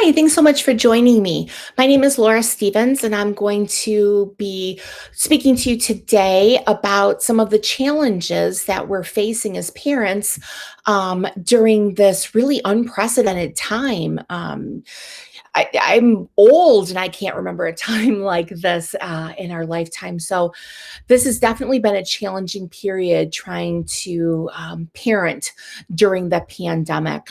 Hi, thanks so much for joining me. My name is Laura Stevens, and I'm going to be speaking to you today about some of the challenges that we're facing as parents during this really unprecedented time. I'm old and I can't remember a time like this in our lifetime. So, this has definitely been a challenging period trying to parent during the pandemic.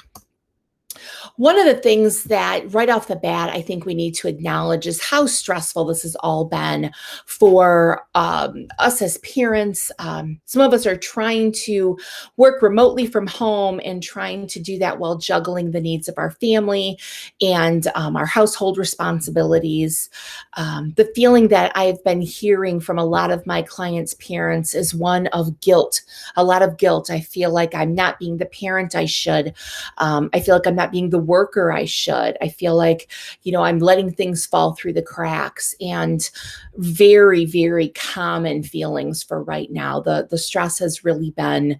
One of the things that right off the bat, I think we need to acknowledge is how stressful this has all been for us as parents. Some of us are trying to work remotely from home and trying to do that while juggling the needs of our family and our household responsibilities. The feeling that I've been hearing from a lot of my clients' parents is one of guilt, a lot of guilt. I feel like I'm not being the parent I should. I feel like I'm not being the worker I should. I feel like, I'm letting things fall through the cracks, and very, very common feelings for right now. The stress has really been,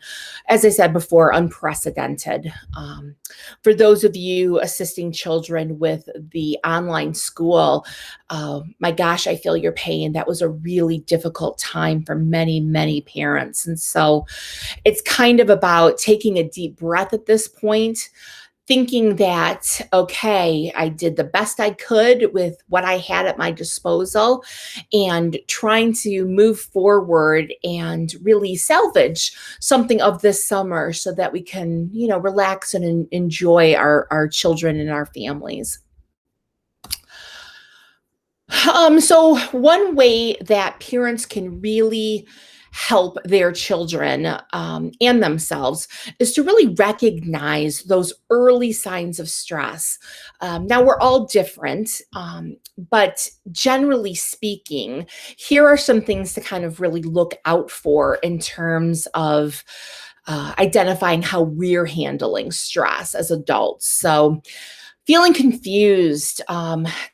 as I said before, unprecedented. For those of you assisting children with the online school, my gosh, I feel your pain. That was a really difficult time for many, many parents. And so it's kind of about taking a deep breath at this point, thinking that, okay, I did the best I could with what I had at my disposal, and trying to move forward and really salvage something of this summer so that we can, relax and enjoy our children and our families. So one way that parents can really help their children and themselves is to really recognize those early signs of stress. Now, we're all different, but generally speaking, here are some things to kind of really look out for in terms of identifying how we're handling stress as adults. So, feeling confused,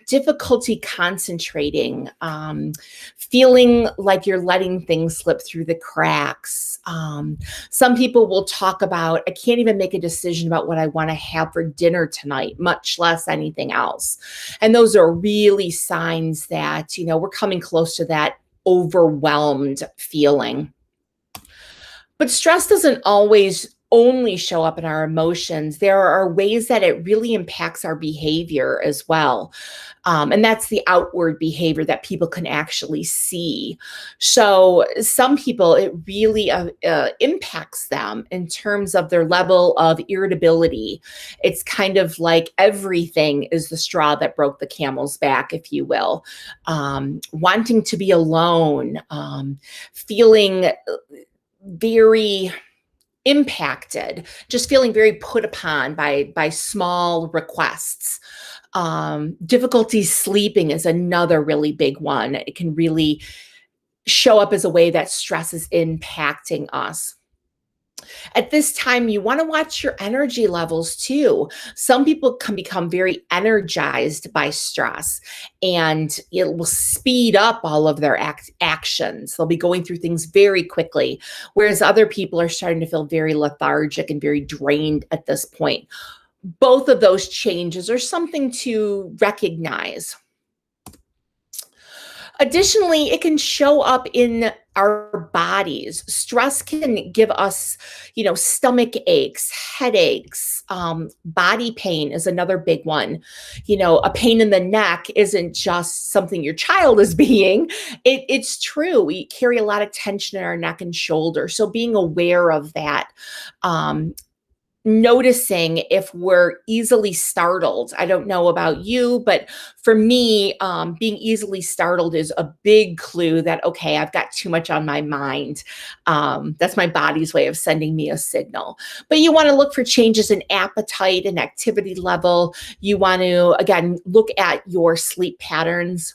difficulty concentrating, feeling like you're letting things slip through the cracks. Some people will talk about, I can't even make a decision about what I want to have for dinner tonight, much less anything else. And those are really signs that, we're coming close to that overwhelmed feeling. But stress doesn't always only show up in our emotions. There are ways that it really impacts our behavior as well. And that's the outward behavior that people can actually see. So, some people, it really impacts them in terms of their level of irritability. It's kind of like everything is the straw that broke the camel's back, if you will. Wanting to be alone, feeling very impacted, just feeling very put upon by small requests. Difficulty sleeping is another really big one. It can really show up as a way that stress is impacting us. At this time, you want to watch your energy levels too. Some people can become very energized by stress, and it will speed up all of their actions. They'll be going through things very quickly, whereas other people are starting to feel very lethargic and very drained at this point. Both of those changes are something to recognize. Additionally, it can show up in our bodies. Stress can give us, stomach aches, headaches, body pain is another big one. A pain in the neck isn't just something your child is being. It's true. We carry a lot of tension in our neck and shoulder. So being aware of that, noticing if we're easily startled. I don't know about you, but for me, being easily startled is a big clue that, okay, I've got too much on my mind. That's my body's way of sending me a signal. But you want to look for changes in appetite and activity level. You want to, again, look at your sleep patterns.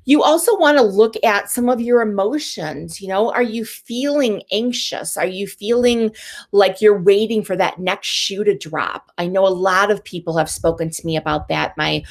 You also want to look at some of your emotions. Are you feeling anxious? Are you feeling like you're waiting for that next shoe to drop? I know a lot of people have spoken to me about that, my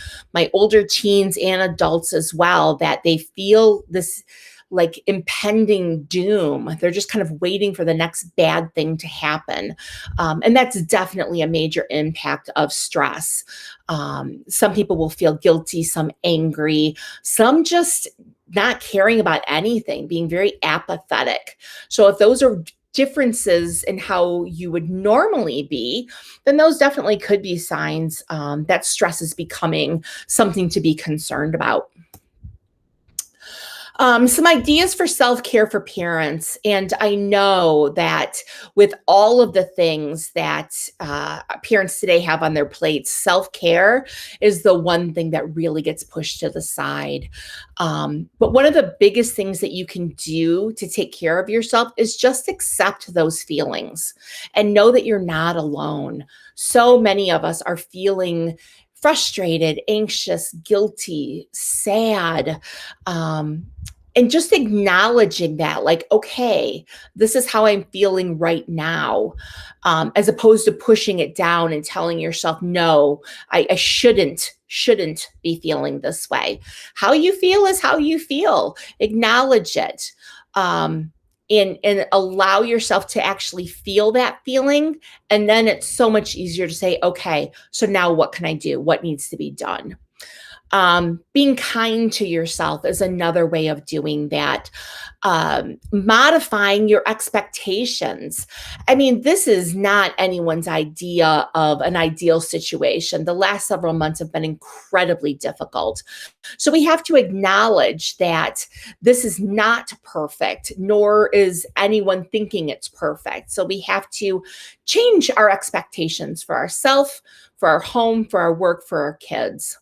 older teens and adults as well, that they feel this like impending doom. They're just kind of waiting for the next bad thing to happen. And that's definitely a major impact of stress. Some people will feel guilty, some angry, some just not caring about anything, being very apathetic. So if those are differences in how you would normally be, then those definitely could be signs that stress is becoming something to be concerned about. Some ideas for self-care for parents. And I know that with all of the things that parents today have on their plates, self-care is the one thing that really gets pushed to the side. But one of the biggest things that you can do to take care of yourself is just accept those feelings and know that you're not alone. So many of us are feeling frustrated, anxious, guilty, sad. And just acknowledging that, like, okay, this is how I'm feeling right now, as opposed to pushing it down and telling yourself, no, I shouldn't be feeling this way. How you feel is how you feel. Acknowledge it. And allow yourself to actually feel that feeling. And then it's so much easier to say, okay, so now what can I do? What needs to be done? Being kind to yourself is another way of doing that. Modifying your expectations. I mean, this is not anyone's idea of an ideal situation. The last several months have been incredibly difficult. So we have to acknowledge that this is not perfect, nor is anyone thinking it's perfect. So we have to change our expectations for ourselves, for our home, for our work, for our kids.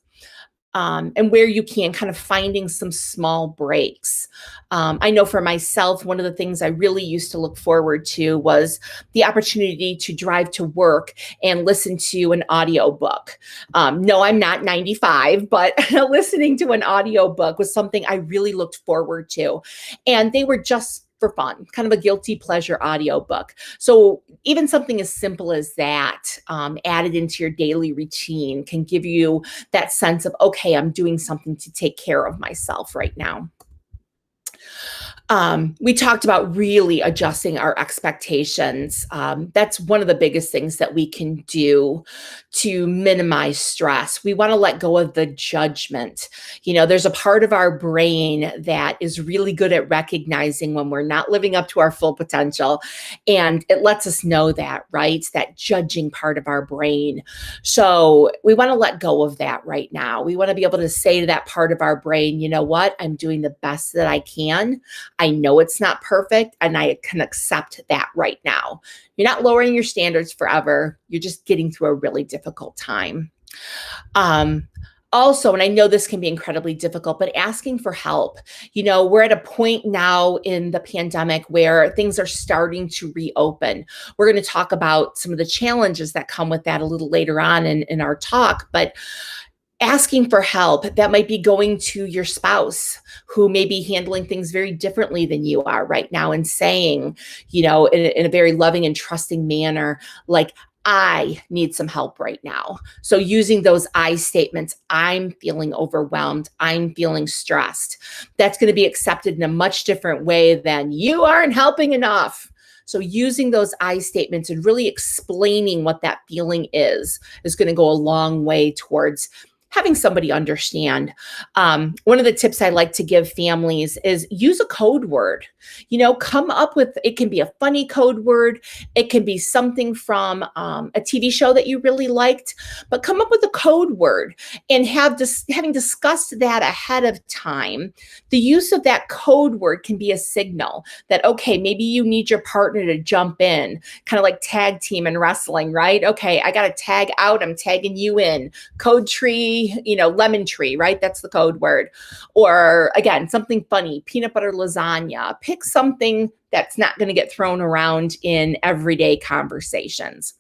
And where you can, kind of finding some small breaks. I know for myself, one of the things I really used to look forward to was the opportunity to drive to work and listen to an audiobook. No, I'm not 95, but listening to an audiobook was something I really looked forward to. And they were just for fun, kind of a guilty pleasure audiobook. So even something as simple as that, added into your daily routine, can give you that sense of, okay, I'm doing something to take care of myself right now. We talked about really adjusting our expectations. That's one of the biggest things that we can do to minimize stress. We want to let go of the judgment. You know, there's a part of our brain that is really good at recognizing when we're not living up to our full potential. And it lets us know that, right? That judging part of our brain. So we want to let go of that right now. We want to be able to say to that part of our brain, you know what? I'm doing the best that I can. I know it's not perfect, and I can accept that right now. You're not lowering your standards forever. You're just getting through a really difficult time. Also, and I know this can be incredibly difficult, but asking for help. You know, we're at a point now in the pandemic where things are starting to reopen. We're going to talk about some of the challenges that come with that a little later on in our talk, but asking for help, that might be going to your spouse who may be handling things very differently than you are right now, and saying, you know, in a very loving and trusting manner, like, I need some help right now. So using those I statements, I'm feeling overwhelmed, I'm feeling stressed, that's going to be accepted in a much different way than you aren't helping enough. So using those I statements and really explaining what that feeling is going to go a long way towards having somebody understand. One of the tips I like to give families is use a code word. You know, come up with, it can be a funny code word. It can be something from a TV show that you really liked, but come up with a code word and having discussed that ahead of time. The use of that code word can be a signal that, okay, maybe you need your partner to jump in, kind of like tag team in wrestling, right? Okay, I got to tag out, I'm tagging you in. Code tree, you know, lemon tree, right? That's the code word. Or again, something funny, peanut butter lasagna. Pick something that's not going to get thrown around in everyday conversations.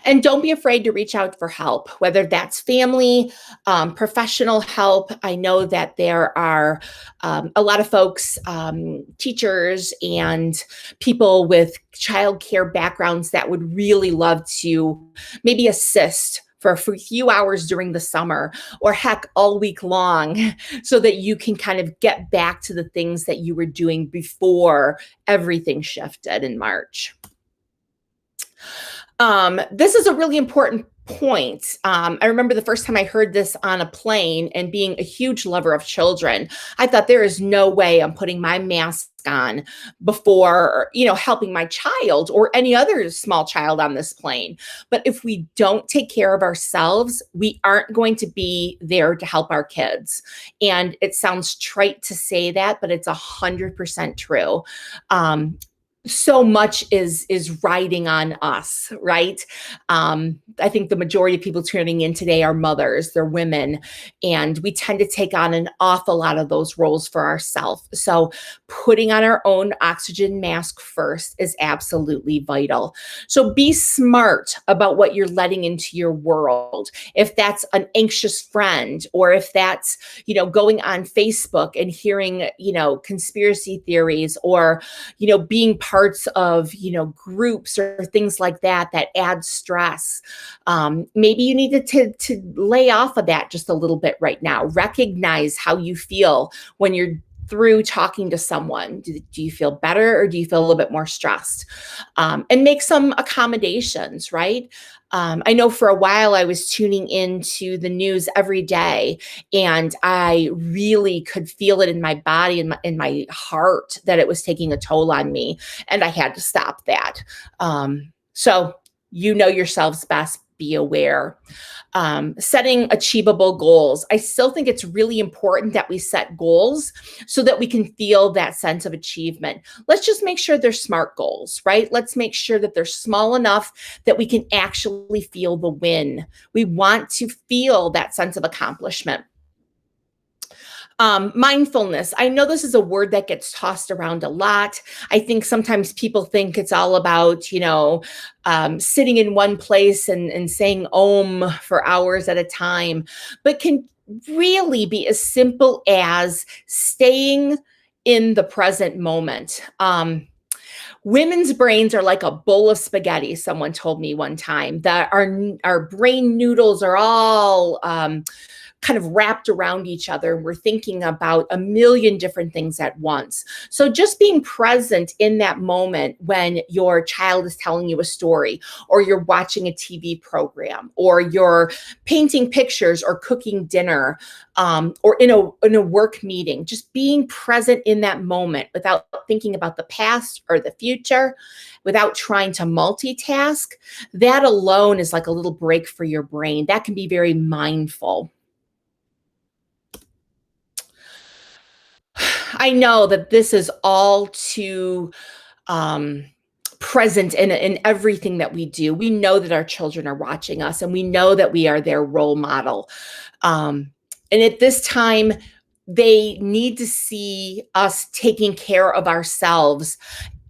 And don't be afraid to reach out for help, whether that's family, professional help. I know that there are a lot of folks, teachers and people with childcare backgrounds that would really love to maybe assist for a few hours during the summer, or heck, all week long, so that you can kind of get back to the things that you were doing before everything shifted in March. This is a really important point. I remember the first time I heard this on a plane, and being a huge lover of children, I thought there is no way I'm putting my mask on before, helping my child or any other small child on this plane. But if we don't take care of ourselves, we aren't going to be there to help our kids. And it sounds trite to say that, but it's 100% true. So much is riding on us, right? I think the majority of people tuning in today are mothers, they're women, and we tend to take on an awful lot of those roles for ourselves. So putting on our own oxygen mask first is absolutely vital. So be smart about what you're letting into your world. If that's an anxious friend, or if that's, going on Facebook and hearing, conspiracy theories, or, being parts of, groups or things like that add stress. Maybe you need to lay off of that just a little bit right now. Recognize how you feel when you're through talking to someone. Do you feel better, or do you feel a little bit more stressed? And make some accommodations, right? I know for a while I was tuning into the news every day, and I really could feel it in my body and in my heart that it was taking a toll on me, and I had to stop that. So you know yourselves best, be aware. Setting achievable goals. I still think it's really important that we set goals so that we can feel that sense of achievement. Let's just make sure they're SMART goals, right? Let's make sure that they're small enough that we can actually feel the win. We want to feel that sense of accomplishment. Mindfulness. I know this is a word that gets tossed around a lot. I think sometimes people think it's all about, sitting in one place and saying Om for hours at a time, but can really be as simple as staying in the present moment. Women's brains are like a bowl of spaghetti, someone told me one time, that our brain noodles are all kind of wrapped around each other. We're thinking about a million different things at once. So just being present in that moment when your child is telling you a story, or you're watching a TV program, or you're painting pictures or cooking dinner, or in a work meeting, just being present in that moment without thinking about the past or the future, without trying to multitask, that alone is like a little break for your brain. That can be very mindful. I know that this is all too um, present in everything that we do. We know that our children are watching us, and we know that we are their role model. And at this time, they need to see us taking care of ourselves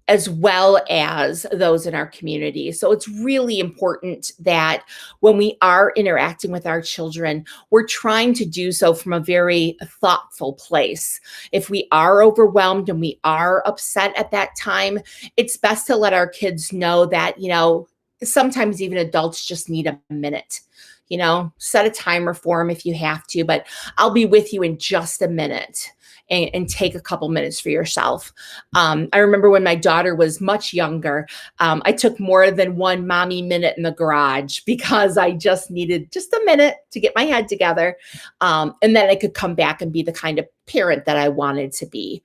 as well as those in our community. So it's really important that when we are interacting with our children, we're trying to do so from a very thoughtful place. If we are overwhelmed and we are upset at that time, it's best to let our kids know that, sometimes even adults just need a minute. Set a timer for them if you have to, but I'll be with you in just a minute. And take a couple minutes for yourself. I remember when my daughter was much younger, I took more than one mommy minute in the garage because I just needed just a minute to get my head together. And then I could come back and be the kind of parent that I wanted to be.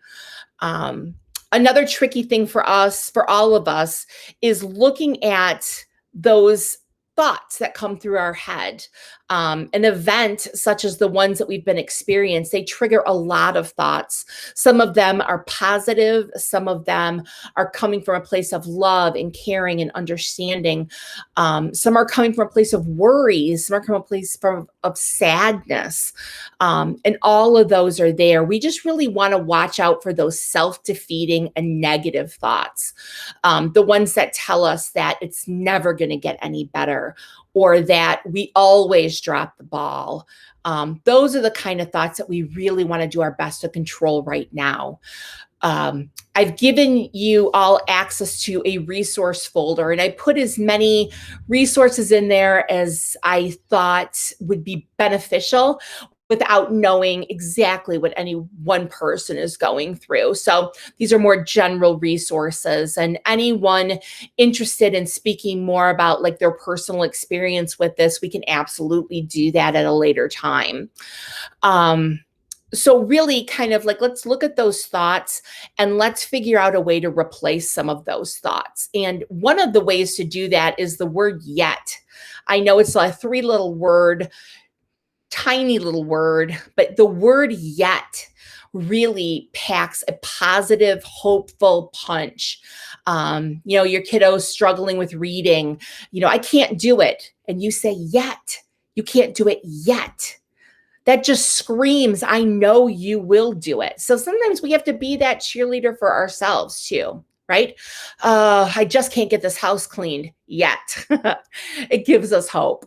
Another tricky thing for all of us, is looking at those thoughts that come through our head. An event such as the ones that we've been experienced, they trigger a lot of thoughts. Some of them are positive. Some of them are coming from a place of love and caring and understanding. Some are coming from a place of worry. Some are coming from a place of sadness. And all of those are there. We just really want to watch out for those self-defeating and negative thoughts. The ones that tell us that it's never going to get any better, or that we always drop the ball. Those are the kind of thoughts that we really want to do our best to control right now. I've given you all access to a resource folder, and I put as many resources in there as I thought would be beneficial without knowing exactly what any one person is going through. So these are more general resources, and anyone interested in speaking more about like their personal experience with this, we can absolutely do that at a later time. Um, so really kind of like, let's look at those thoughts and let's figure out a way to replace some of those thoughts. And one of the ways to do that is the word yet. I know it's a three little word, tiny little word, but the word yet really packs a positive, hopeful punch. Your kiddo's struggling with reading, I can't do it. And you say, yet, you can't do it yet. That just screams, I know you will do it. So sometimes we have to be that cheerleader for ourselves too, right? I just can't get this house cleaned yet. It gives us hope.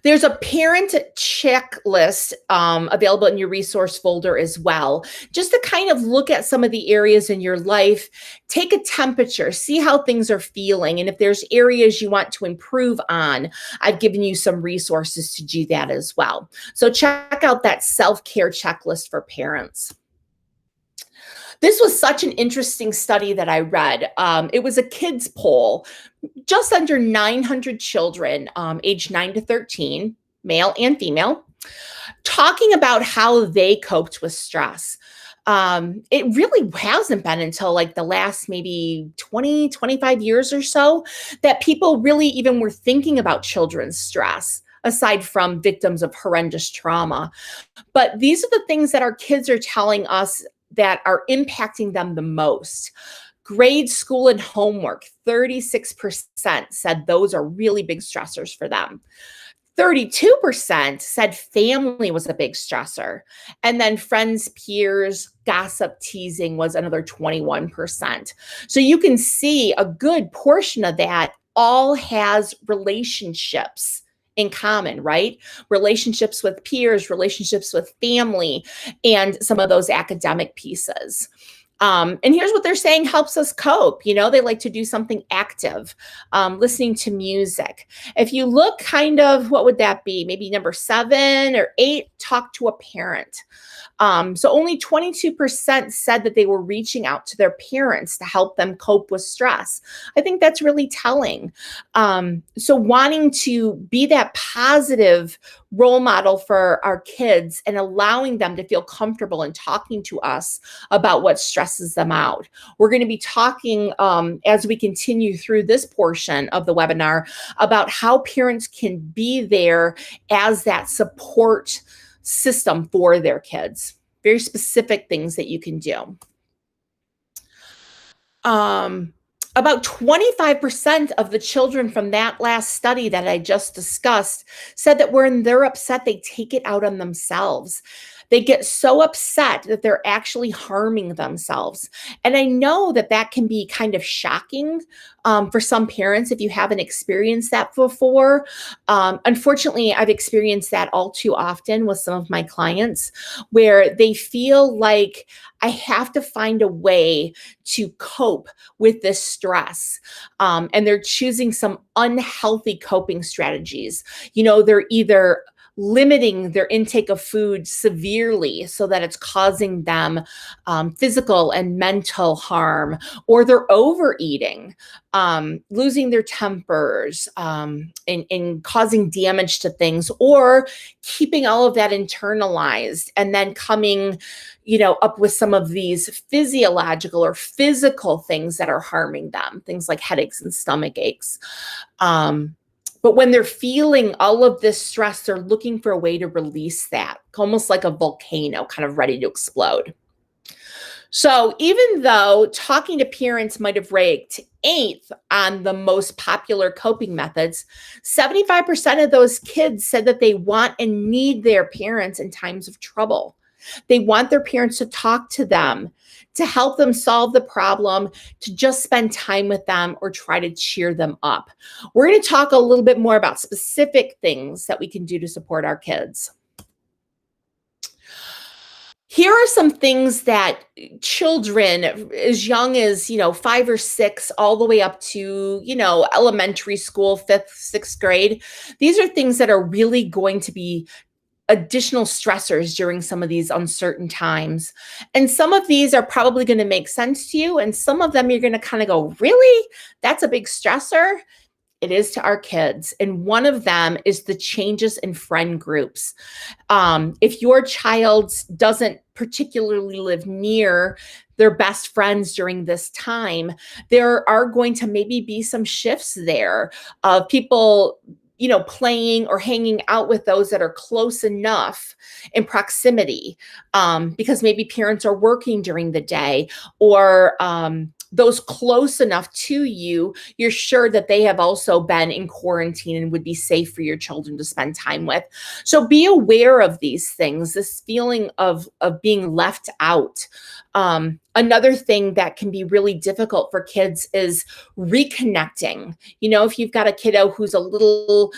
There's a parent checklist available in your resource folder as well, just to kind of look at some of the areas in your life, take a temperature, see how things are feeling. And if there's areas you want to improve on, I've given you some resources to do that as well. So check out that self-care checklist for parents. This was such an interesting study that I read. It was a kids poll, just under 900 children, aged 9 to 13, male and female, talking about how they coped with stress. It really hasn't been until like the last maybe 20, 25 years or so that people really even were thinking about children's stress, aside from victims of horrendous trauma. But these are the things that our kids are telling us that are impacting them the most. Grade, school, and homework, 36% said those are really big stressors for them. 32% said family was a big stressor. And then friends, peers, gossip, teasing was another 21%. So you can see a good portion of that all has relationships in common, right? Relationships with peers, relationships with family, and some of those academic pieces. And here's what they're saying helps us cope. They like to do something active, listening to music. If you look kind of, what would that be? Maybe number 7 or 8, talk to a parent. So only 22% said that they were reaching out to their parents to help them cope with stress. I think that's really telling. So wanting to be that positive role model for our kids and allowing them to feel comfortable in talking to us about what stresses them out. We're going to be talking as we continue through this portion of the webinar about how parents can be there as that support system for their kids. Very specific things that you can do. About 25% of the children from that last study that I just discussed said that when they're upset, they take it out on themselves. They get so upset that they're actually harming themselves. And I know that that can be kind of shocking for some parents if you haven't experienced that before. Unfortunately, I've experienced that all too often with some of my clients where they feel like I have to find a way to cope with this stress. And they're choosing some unhealthy coping strategies. They're either limiting their intake of food severely so that it's causing them physical and mental harm, or they're overeating, losing their tempers, and causing damage to things, or keeping all of that internalized and then coming up with some of these physiological or physical things that are harming them, things like headaches and stomach aches. But when they're feeling all of this stress, they're looking for a way to release that, almost like a volcano kind of ready to explode. So even though talking to parents might have ranked 8th on the most popular coping methods, 75% of those kids said that they want and need their parents in times of trouble. They want their parents to talk to them, to help them solve the problem, to just spend time with them or try to cheer them up. We're going to talk a little bit more about specific things that we can do to support our kids. Here are some things that children as young as, 5 or 6, all the way up to, elementary school, fifth, sixth grade. These are things that are really going to be additional stressors during some of these uncertain times. And some of these are probably going to make sense to you. And some of them you're going to kind of go, really? That's a big stressor? It is to our kids. And one of them is the changes in friend groups. If your child doesn't particularly live near their best friends during this time, there are going to maybe be some shifts there of people playing or hanging out with those that are close enough in proximity, because maybe parents are working during the day, or those close enough to you, you're sure that they have also been in quarantine and would be safe for your children to spend time with. So be aware of these things, this feeling of being left out. Another thing that can be really difficult for kids is reconnecting. If you've got a kiddo who's a little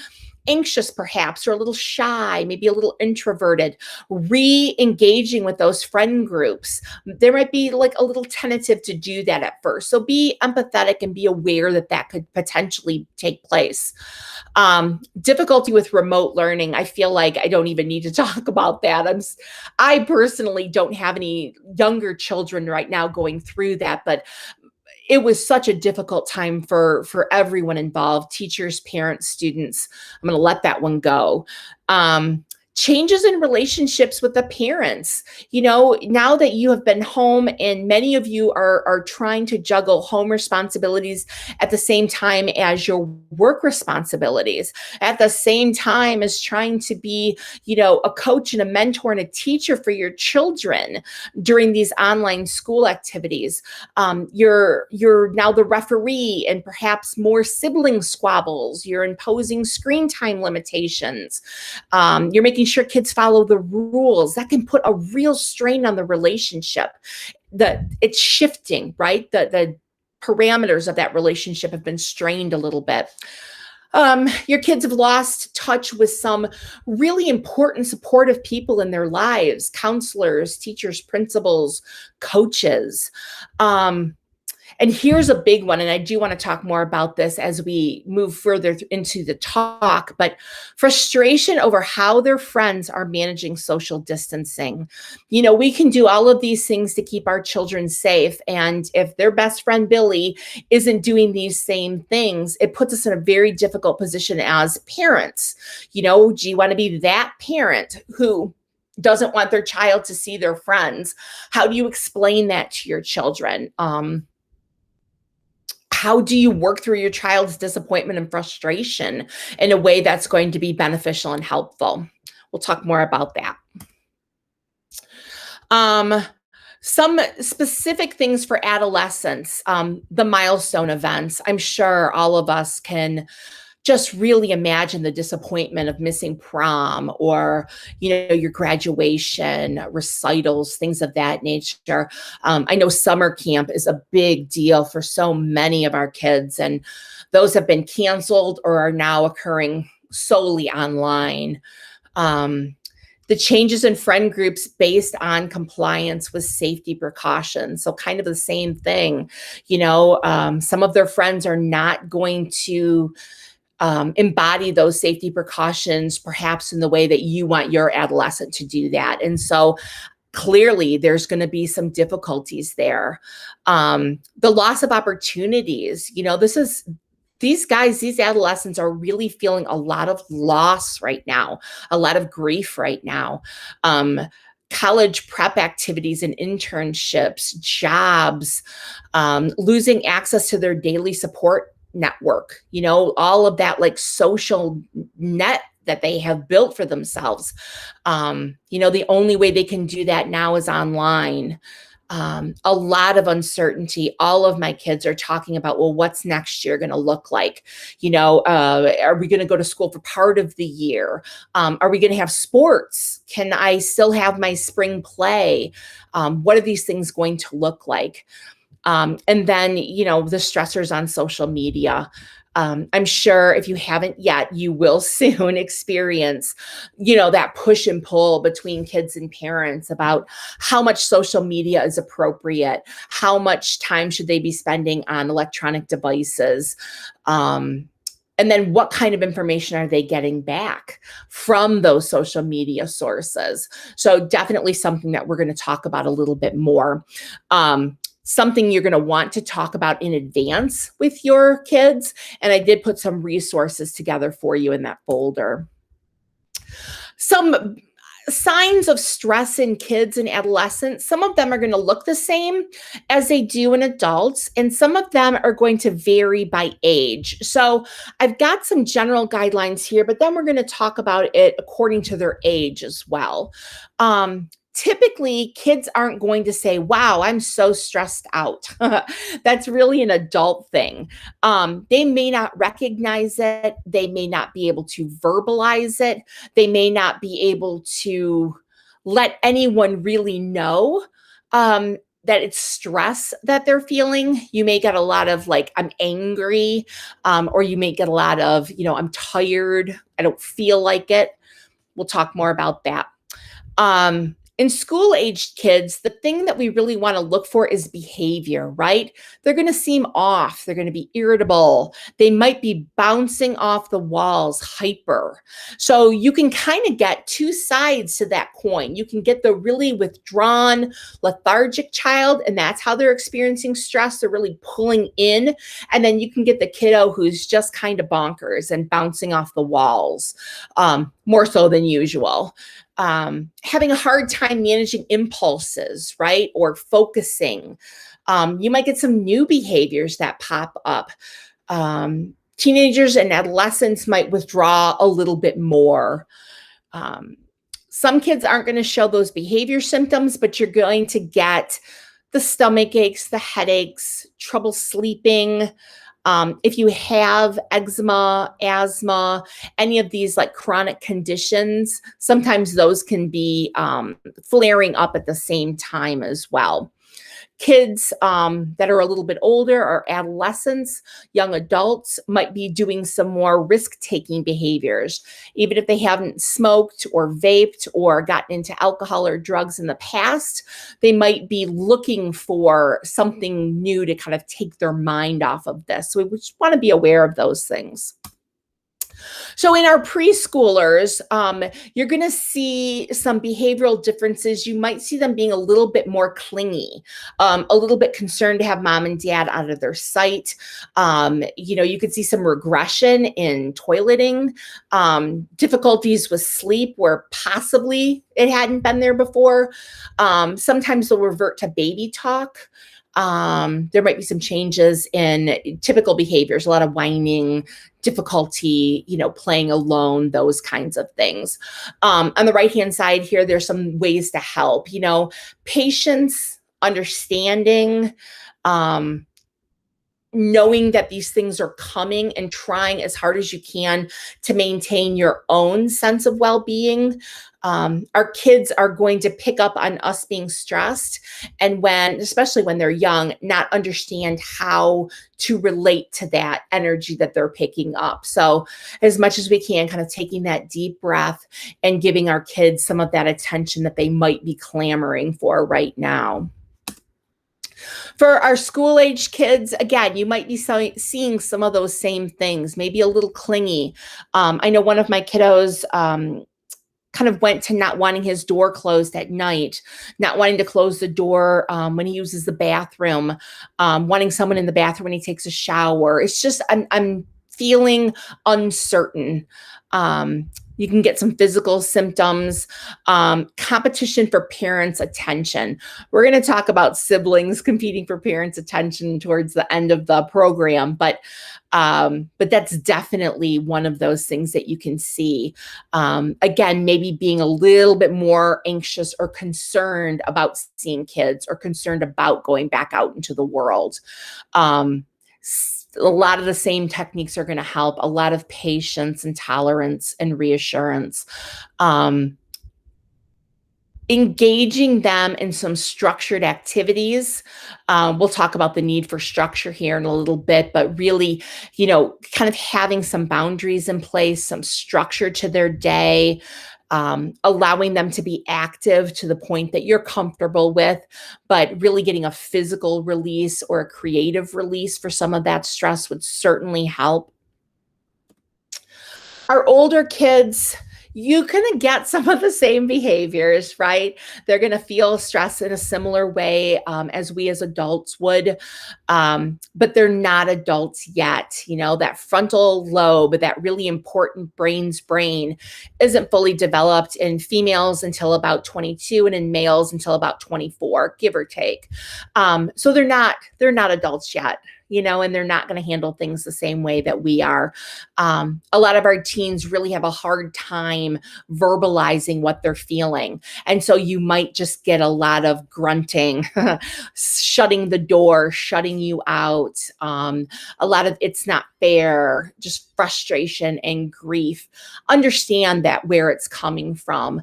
anxious perhaps, or a little shy, maybe a little introverted, re-engaging with those friend groups, there might be like a little tentative to do that at first. So be empathetic and be aware that that could potentially take place. Difficulty with remote learning. I feel like I don't even need to talk about that. I personally don't have any younger children right now going through that, but it was such a difficult time for everyone involved, teachers, parents, students. I'm going to let that one go. Changes in relationships with the parents. Now that you have been home, and many of you are trying to juggle home responsibilities at the same time as your work responsibilities, at the same time as trying to be, a coach and a mentor and a teacher for your children during these online school activities. You're now the referee, and perhaps more sibling squabbles. You're imposing screen time limitations. You're making sure kids follow the rules. That can put a real strain on the relationship. It's shifting, right? The parameters of that relationship have been strained a little bit. Your kids have lost touch with some really important supportive people in their lives: counselors, teachers, principals, coaches. And here's a big one, and I do want to talk more about this as we move further into the talk, but frustration over how their friends are managing social distancing. We can do all of these things to keep our children safe, and if their best friend Billy isn't doing these same things, it puts us in a very difficult position as parents. Do you want to be that parent who doesn't want their child to see their friends? How do you explain that to your children? How do you work through your child's disappointment and frustration in a way that's going to be beneficial and helpful? We'll talk more about that. Some specific things for adolescents, the milestone events. I'm sure all of us can just really imagine the disappointment of missing prom, or your graduation, recitals, things of that nature. I know summer camp is a big deal for so many of our kids, and those have been canceled or are now occurring solely online. The changes in friend groups based on compliance with safety precautions. So kind of the same thing. Some of their friends are not going to embody those safety precautions, perhaps in the way that you want your adolescent to do that. And so clearly there's going to be some difficulties there. The loss of opportunities, these adolescents are really feeling a lot of loss right now, a lot of grief right now. College prep activities and internships, jobs, losing access to their daily support network, all of that like social net that they have built for themselves. The only way they can do that now is online. A lot of uncertainty. All of my kids are talking about, well, what's next year going to look like? Are we going to go to school for part of the year? Are we going to have sports? Can I still have my spring play? What are these things going to look like? And then, the stressors on social media. I'm sure if you haven't yet, you will soon experience, that push and pull between kids and parents about how much social media is appropriate, how much time should they be spending on electronic devices, and then what kind of information are they getting back from those social media sources? So definitely something that we're going to talk about a little bit more. Something you're going to want to talk about in advance with your kids. And I did put some resources together for you in that folder. Some signs of stress in kids and adolescents, some of them are going to look the same as they do in adults, and some of them are going to vary by age. So I've got some general guidelines here, but then we're going to talk about it according to their age as well. Typically, kids aren't going to say, wow, I'm so stressed out. That's really an adult thing. They may not recognize it. They may not be able to verbalize it. They may not be able to let anyone really know that it's stress that they're feeling. You may get a lot of like, I'm angry, or you may get a lot of, I'm tired. I don't feel like it. We'll talk more about that. In school-aged kids, the thing that we really want to look for is behavior, right? They're going to seem off. They're going to be irritable. They might be bouncing off the walls, hyper. So you can kind of get two sides to that coin. You can get the really withdrawn, lethargic child, and that's how they're experiencing stress. They're really pulling in. And then you can get the kiddo who's just kind of bonkers and bouncing off the walls, more so than usual. Having a hard time managing impulses, right? Or focusing. You might get some new behaviors that pop up. Teenagers and adolescents might withdraw a little bit more. Some kids aren't going to show those behavior symptoms, but you're going to get the stomach aches, the headaches, trouble sleeping. If you have eczema, asthma, any of these like chronic conditions, sometimes those can be flaring up at the same time as well. Kids that are a little bit older or adolescents, young adults might be doing some more risk-taking behaviors. Even if they haven't smoked or vaped or gotten into alcohol or drugs in the past, they might be looking for something new to kind of take their mind off of this. So we just want to be aware of those things. So in our preschoolers, you're going to see some behavioral differences. You might see them being a little bit more clingy, a little bit concerned to have mom and dad out of their sight. You could see some regression in toileting, difficulties with sleep where possibly it hadn't been there before. Sometimes they'll revert to baby talk. There might be some changes in typical behaviors, a lot of whining, difficulty, playing alone, those kinds of things. On the right-hand side here, there's some ways to help, patience, understanding, knowing that these things are coming and trying as hard as you can to maintain your own sense of well-being. Our kids are going to pick up on us being stressed, and especially when they're young, not understand how to relate to that energy that they're picking up. So as much as we can, kind of taking that deep breath and giving our kids some of that attention that they might be clamoring for right now. For our school-age kids, again, you might be seeing some of those same things, maybe a little clingy. I know one of my kiddos kind of went to not wanting his door closed at night, not wanting to close the door when he uses the bathroom, wanting someone in the bathroom when he takes a shower. It's just, I'm feeling uncertain. You can get some physical symptoms, competition for parents' attention. We're going to talk about siblings competing for parents' attention towards the end of the program, but that's definitely one of those things that you can see. Again, maybe being a little bit more anxious or concerned about seeing kids or concerned about going back out into the world. A lot of the same techniques are going to help. A lot of patience and tolerance and reassurance. engaging them in some structured activities. We'll talk about the need for structure here in a little bit, but really, kind of having some boundaries in place, some structure to their day, allowing them to be active to the point that you're comfortable with, but really getting a physical release or a creative release for some of that stress would certainly help. Our older kids, you can get some of the same behaviors, right? They're going to feel stress in a similar way as we as adults would, but they're not adults yet. That frontal lobe, that really important brain's brain, isn't fully developed in females until about 22 and in males until about 24, give or take. So they're not adults yet. And they're not going to handle things the same way that we are. A lot of our teens really have a hard time verbalizing what they're feeling. And so you might just get a lot of grunting, shutting the door, shutting you out. A lot of it's not fair, just frustration and grief. Understand that where it's coming from.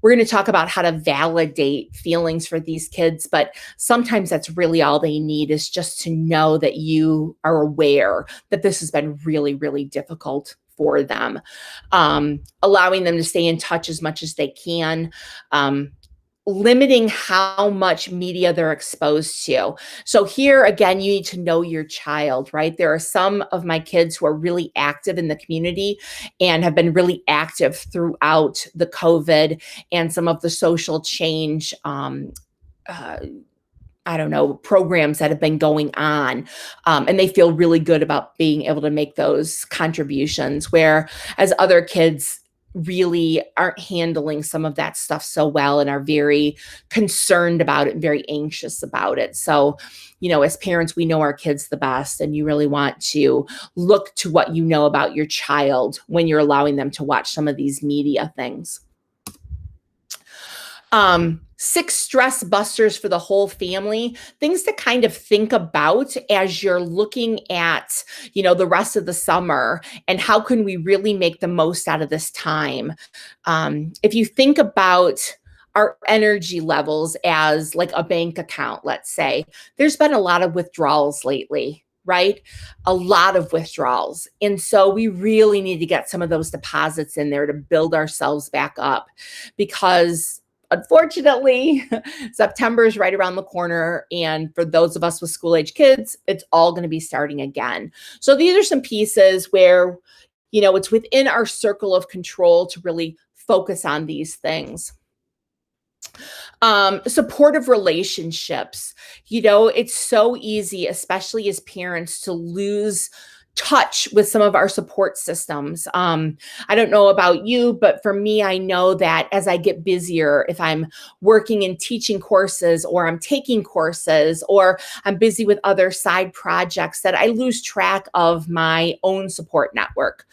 We're going to talk about how to validate feelings for these kids, but sometimes that's really all they need, is just to know that you are aware that this has been really, really difficult for them. Allowing them to stay in touch as much as they can. Limiting how much media they're exposed to. So here again, you need to know your child, right? There are some of my kids who are really active in the community and have been really active throughout the COVID and some of the social change programs that have been going on. And they feel really good about being able to make those contributions, whereas other kids really aren't handling some of that stuff so well and are very concerned about it and very anxious about it. So, as parents, we know our kids the best, and you really want to look to what you know about your child when you're allowing them to watch some of these media things. 6 stress busters for the whole family, things to kind of think about as you're looking at, the rest of the summer, and how can we really make the most out of this time. If you think about our energy levels as like a bank account, let's say, there's been a lot of withdrawals lately, right? A lot of withdrawals. And so we really need to get some of those deposits in there to build ourselves back up, because unfortunately, September is right around the corner. And for those of us with school-age kids, it's all going to be starting again. So these are some pieces where, it's within our circle of control to really focus on these things. Supportive relationships. It's so easy, especially as parents, to lose touch with some of our support systems. I don't know about you, but for me, I know that as I get busier, if I'm working and teaching courses, or I'm taking courses, or I'm busy with other side projects, that I lose track of my own support network.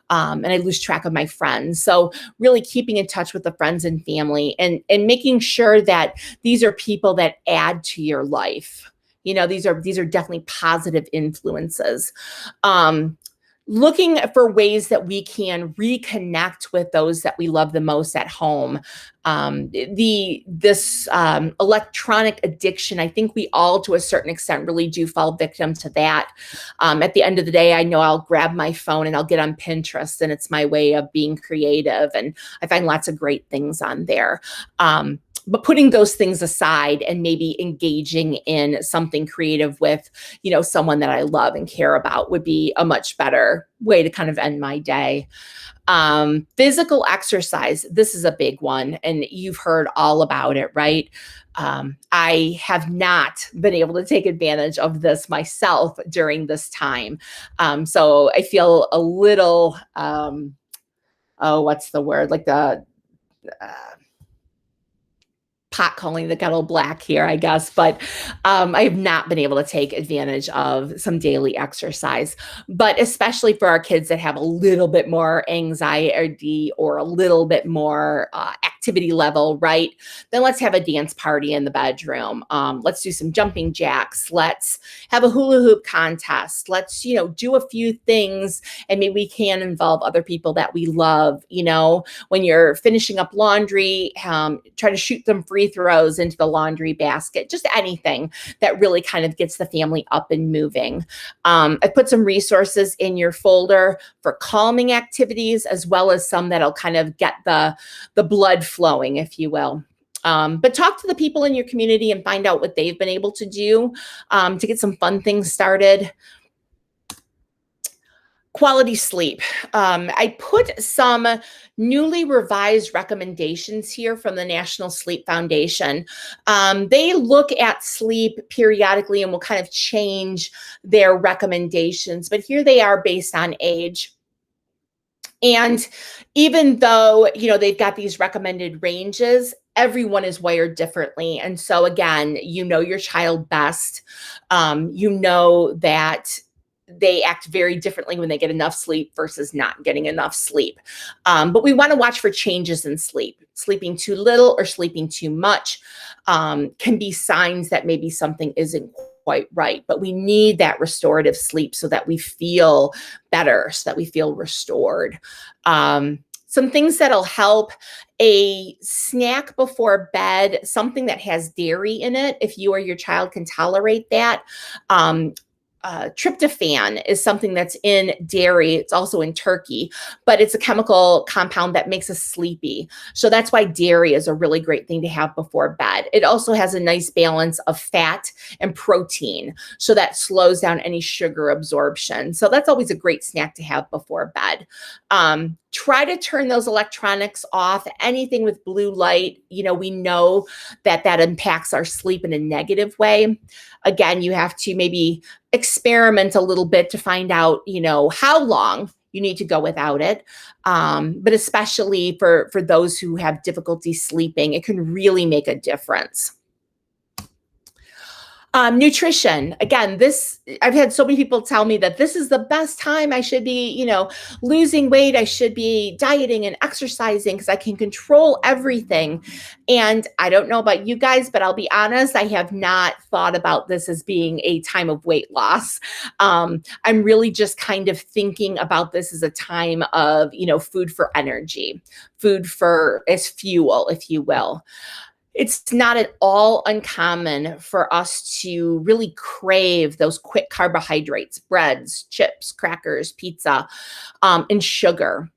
And I lose track of my friends. So really keeping in touch with the friends and family, and making sure that these are people that add to your life. These are definitely positive influences. Looking for ways that we can reconnect with those that we love the most at home. This electronic addiction, I think we all, to a certain extent, really do fall victim to that. At the end of the day, I know I'll grab my phone and I'll get on Pinterest, and it's my way of being creative, and I find lots of great things on there. But putting those things aside and maybe engaging in something creative with, someone that I love and care about would be a much better way to kind of end my day. Physical exercise. This is a big one, and you've heard all about it, right? I have not been able to take advantage of this myself during this time. So I feel a little, what's the word? Like the, pot calling the kettle black here, I guess, but I have not been able to take advantage of some daily exercise. But especially for our kids that have a little bit more anxiety or a little bit more activity level, right? Then let's have a dance party in the bedroom. Let's do some jumping jacks. Let's have a hula hoop contest. Let's, do a few things, and maybe we can involve other people that we love. When you're finishing up laundry, try to shoot some free throws into the laundry basket, just anything that really kind of gets the family up and moving. I put some resources in your folder for calming activities, as well as some that'll kind of get the blood flowing, if you will. But talk to the people in your community and find out what they've been able to do to get some fun things started. Quality sleep. I put some newly revised recommendations here from the National Sleep Foundation. They look at sleep periodically and will kind of change their recommendations, but here they are based on age. And even though, they've got these recommended ranges, everyone is wired differently. And so again, your child best. That they act very differently when they get enough sleep versus not getting enough sleep. But we want to watch for changes in sleep. Sleeping too little or sleeping too much can be signs that maybe something isn't quite right. But we need that restorative sleep so that we feel better, so that we feel restored. Some things that'll help: a snack before bed, something that has dairy in it, if you or your child can tolerate that. Tryptophan is something that's in dairy. It's also in turkey, but it's a chemical compound that makes us sleepy. So that's why dairy is a really great thing to have before bed. It also has a nice balance of fat and protein, so that slows down any sugar absorption. So that's always a great snack to have before bed. Try to turn those electronics off. Anything with blue light, we know that impacts our sleep in a negative way. Again, you have to maybe experiment a little bit to find out, how long you need to go without it. But especially for those who have difficulty sleeping, it can really make a difference. Nutrition. Again, I've had so many people tell me that this is the best time I should be, losing weight. I should be dieting and exercising because I can control everything. And I don't know about you guys, but I'll be honest, I have not thought about this as being a time of weight loss. I'm really just kind of thinking about this as a time of, food for energy, food as fuel, if you will. It's not at all uncommon for us to really crave those quick carbohydrates: breads, chips, crackers, pizza, and sugar.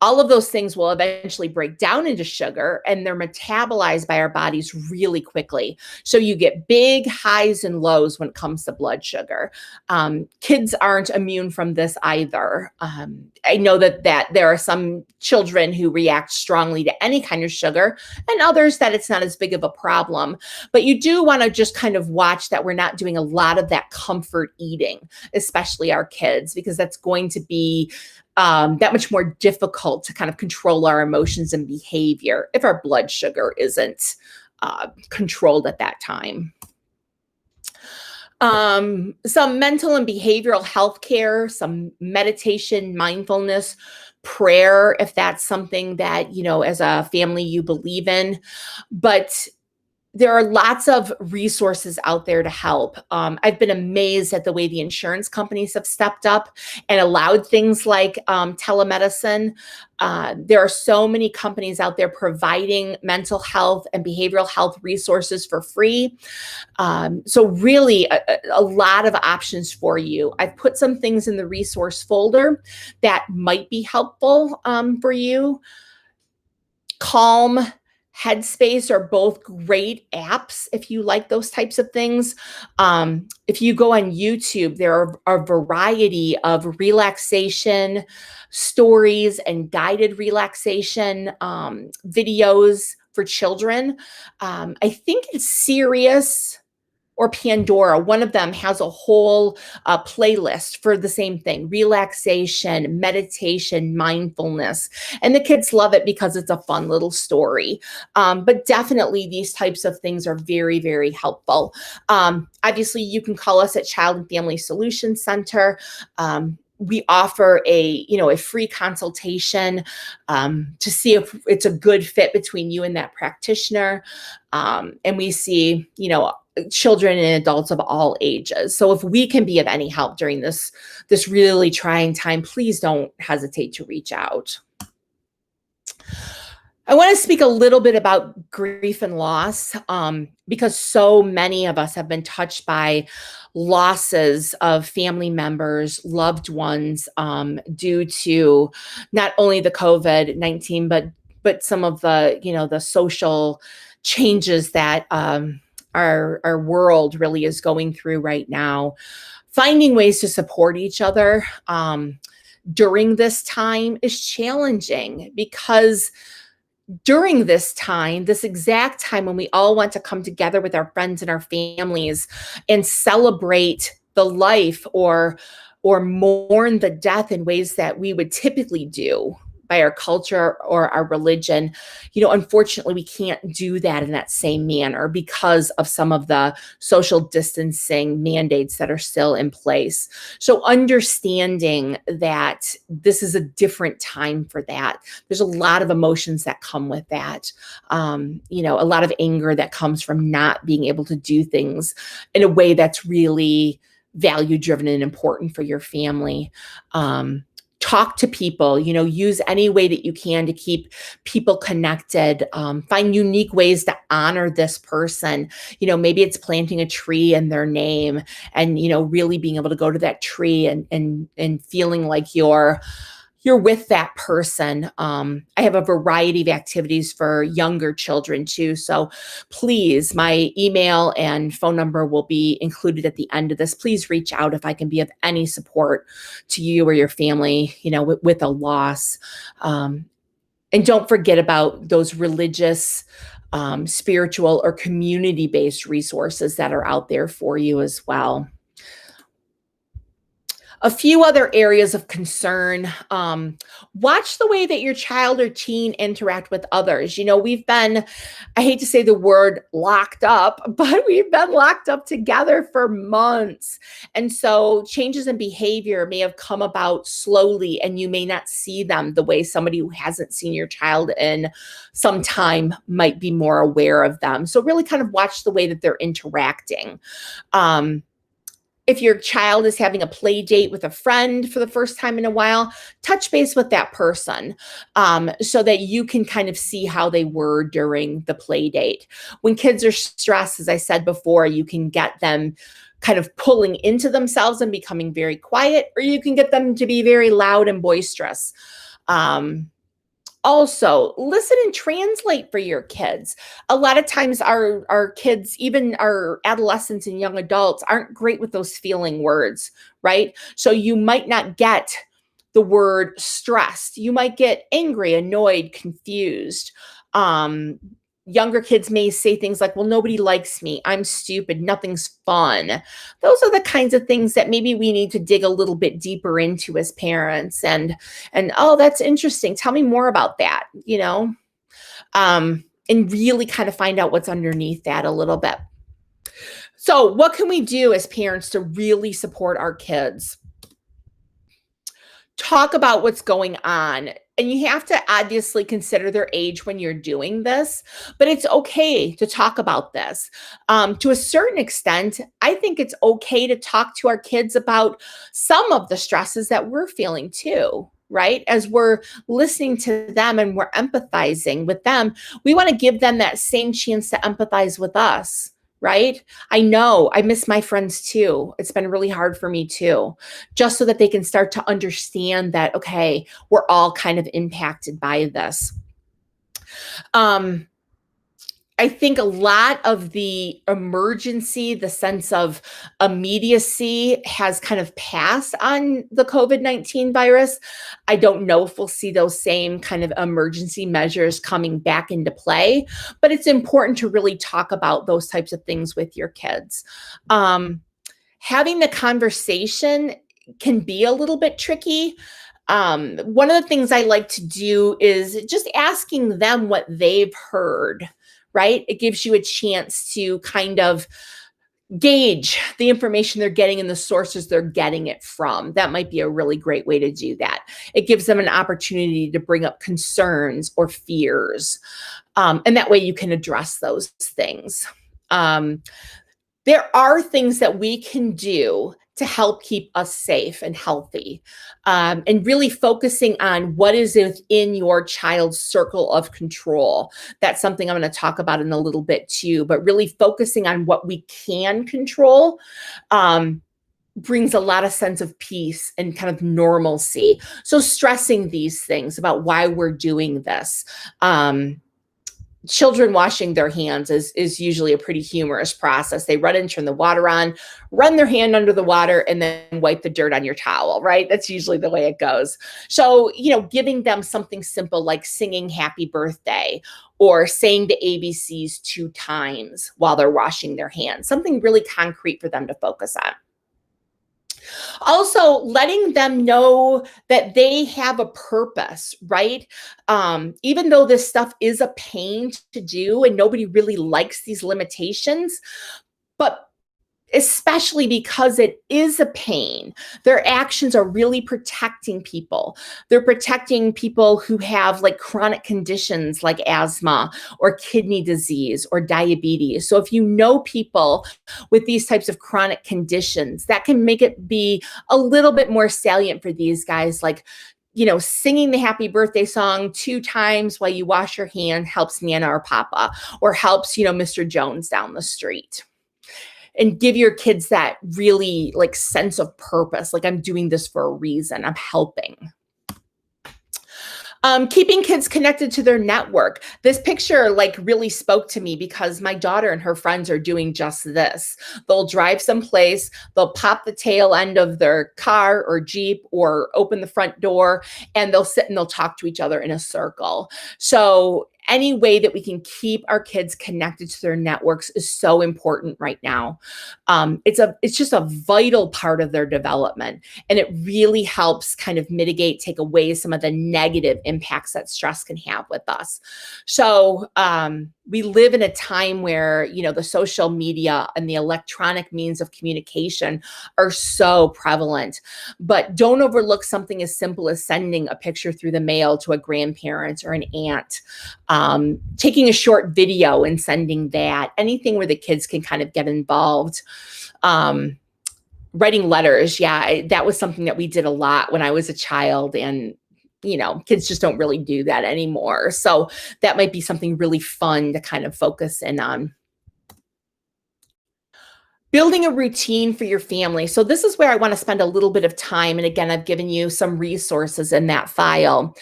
All of those things will eventually break down into sugar, and they're metabolized by our bodies really quickly. So you get big highs and lows when it comes to blood sugar. Kids aren't immune from this either. I know that there are some children who react strongly to any kind of sugar, and others that it's not as big of a problem. But you do want to just kind of watch that we're not doing a lot of that comfort eating, especially our kids, because that's going to be that much more difficult to kind of control our emotions and behavior if our blood sugar isn't controlled at that time. Some mental and behavioral health care, some meditation, mindfulness, prayer, if that's something that, as a family you believe in. But there are lots of resources out there to help. I've been amazed at the way the insurance companies have stepped up and allowed things like telemedicine. There are so many companies out there providing mental health and behavioral health resources for free. So really a lot of options for you. I've put some things in the resource folder that might be helpful for you. Calm, Headspace are both great apps if you like those types of things. If you go on YouTube, there are a variety of relaxation stories and guided relaxation videos for children. I think it's Sirius or Pandora. One of them has a whole playlist for the same thing: relaxation, meditation, mindfulness. And the kids love it because it's a fun little story. But definitely these types of things are very, very helpful. Obviously, you can call us at Child and Family Solutions Center. we offer a free consultation to see if it's a good fit between you and that practitioner. And we see, children and adults of all ages. So if we can be of any help during this really trying time, please don't hesitate to reach out. I want to speak a little bit about grief and loss, because so many of us have been touched by losses of family members, loved ones, due to not only the COVID-19, but some of the social changes that our world really is going through right now. Finding ways to support each other during this time is challenging, because during this time, this exact time when we all want to come together with our friends and our families and celebrate the life or mourn the death in ways that we would typically do by our culture or our religion, unfortunately, we can't do that in that same manner because of some of the social distancing mandates that are still in place. So understanding that this is a different time for that. There's a lot of emotions that come with that. A lot of anger that comes from not being able to do things in a way that's really value driven and important for your family. Talk to people, use any way that you can to keep people connected. Find unique ways to honor this person. Maybe it's planting a tree in their name and, really being able to go to that tree and feeling like you're with that person. I have a variety of activities for younger children too. So please, my email and phone number will be included at the end of this. Please reach out if I can be of any support to you or your family, with a loss. And don't forget about those religious, spiritual, or community-based resources that are out there for you as well. A few other areas of concern. Watch the way that your child or teen interact with others. We've been, I hate to say the word locked up, but we've been locked up together for months. And so changes in behavior may have come about slowly, and you may not see them the way somebody who hasn't seen your child in some time might be more aware of them. So really kind of watch the way that they're interacting. If your child is having a play date with a friend for the first time in a while, touch base with that person, so that you can kind of see how they were during the play date. When kids are stressed, as I said before, you can get them kind of pulling into themselves and becoming very quiet, or you can get them to be very loud and boisterous. Also, listen and translate for your kids. A lot of times our kids, even our adolescents and young adults, aren't great with those feeling words, right? So you might not get the word stressed. You might get angry, annoyed, confused. Younger kids may say things like, well, nobody likes me. I'm stupid. Nothing's fun. Those are the kinds of things that maybe we need to dig a little bit deeper into as parents. And oh, that's interesting. Tell me more about that, and really kind of find out what's underneath that a little bit. So what can we do as parents to really support our kids? Talk about what's going on. And you have to obviously consider their age when you're doing this, but it's okay to talk about this. To a certain extent, I think it's okay to talk to our kids about some of the stresses that we're feeling too, right? As we're listening to them and we're empathizing with them, we want to give them that same chance to empathize with us. Right? I know I miss my friends too. It's been really hard for me too, just so that they can start to understand that, okay, we're all kind of impacted by this. I think a lot of the emergency, the sense of immediacy has kind of passed on the COVID-19 virus. I don't know if we'll see those same kind of emergency measures coming back into play, but it's important to really talk about those types of things with your kids. Having the conversation can be a little bit tricky. One of the things I like to do is just asking them what they've heard. Right? It gives you a chance to kind of gauge the information they're getting and the sources they're getting it from. That might be a really great way to do that. It gives them an opportunity to bring up concerns or fears. And that way you can address those things. There are things that we can do to help keep us safe and healthy, and really focusing on what is within your child's circle of control. That's something I'm going to talk about in a little bit too, but really focusing on what we can control brings a lot of sense of peace and kind of normalcy. So stressing these things about why we're doing this. Children washing their hands is usually a pretty humorous process. They run in, turn the water on, run their hand under the water, and then wipe the dirt on your towel, right? That's usually the way it goes. So, giving them something simple like singing happy birthday or saying the ABCs 2 times while they're washing their hands, something really concrete for them to focus on. Also, letting them know that they have a purpose, right? Even though this stuff is a pain to do and nobody really likes these limitations, but especially because it is a pain, their actions are really protecting people. They're protecting people who have like chronic conditions like asthma or kidney disease or diabetes. So if you know people with these types of chronic conditions, that can make it be a little bit more salient for these guys, like singing the happy birthday song 2 times while you wash your hand helps Nana or Papa, or helps, Mr. Jones down the street. And give your kids that really like sense of purpose. Like, I'm doing this for a reason. I'm helping. Keeping kids connected to their network. This picture like really spoke to me because my daughter and her friends are doing just this. They'll drive someplace, they'll pop the tail end of their car or Jeep or open the front door, and they'll sit and they'll talk to each other in a circle. So any way that we can keep our kids connected to their networks is so important right now. It's just a vital part of their development, and it really helps kind of take away some of the negative impacts that stress can have with us. So we live in a time where, the social media and the electronic means of communication are so prevalent, but don't overlook something as simple as sending a picture through the mail to a grandparent or an aunt. Taking a short video and sending that, anything where the kids can kind of get involved. Writing letters. Yeah, that was something that we did a lot when I was a child, and kids just don't really do that anymore. So that might be something really fun to kind of focus in on. Building a routine for your family. So this is where I want to spend a little bit of time. And again, I've given you some resources in that file.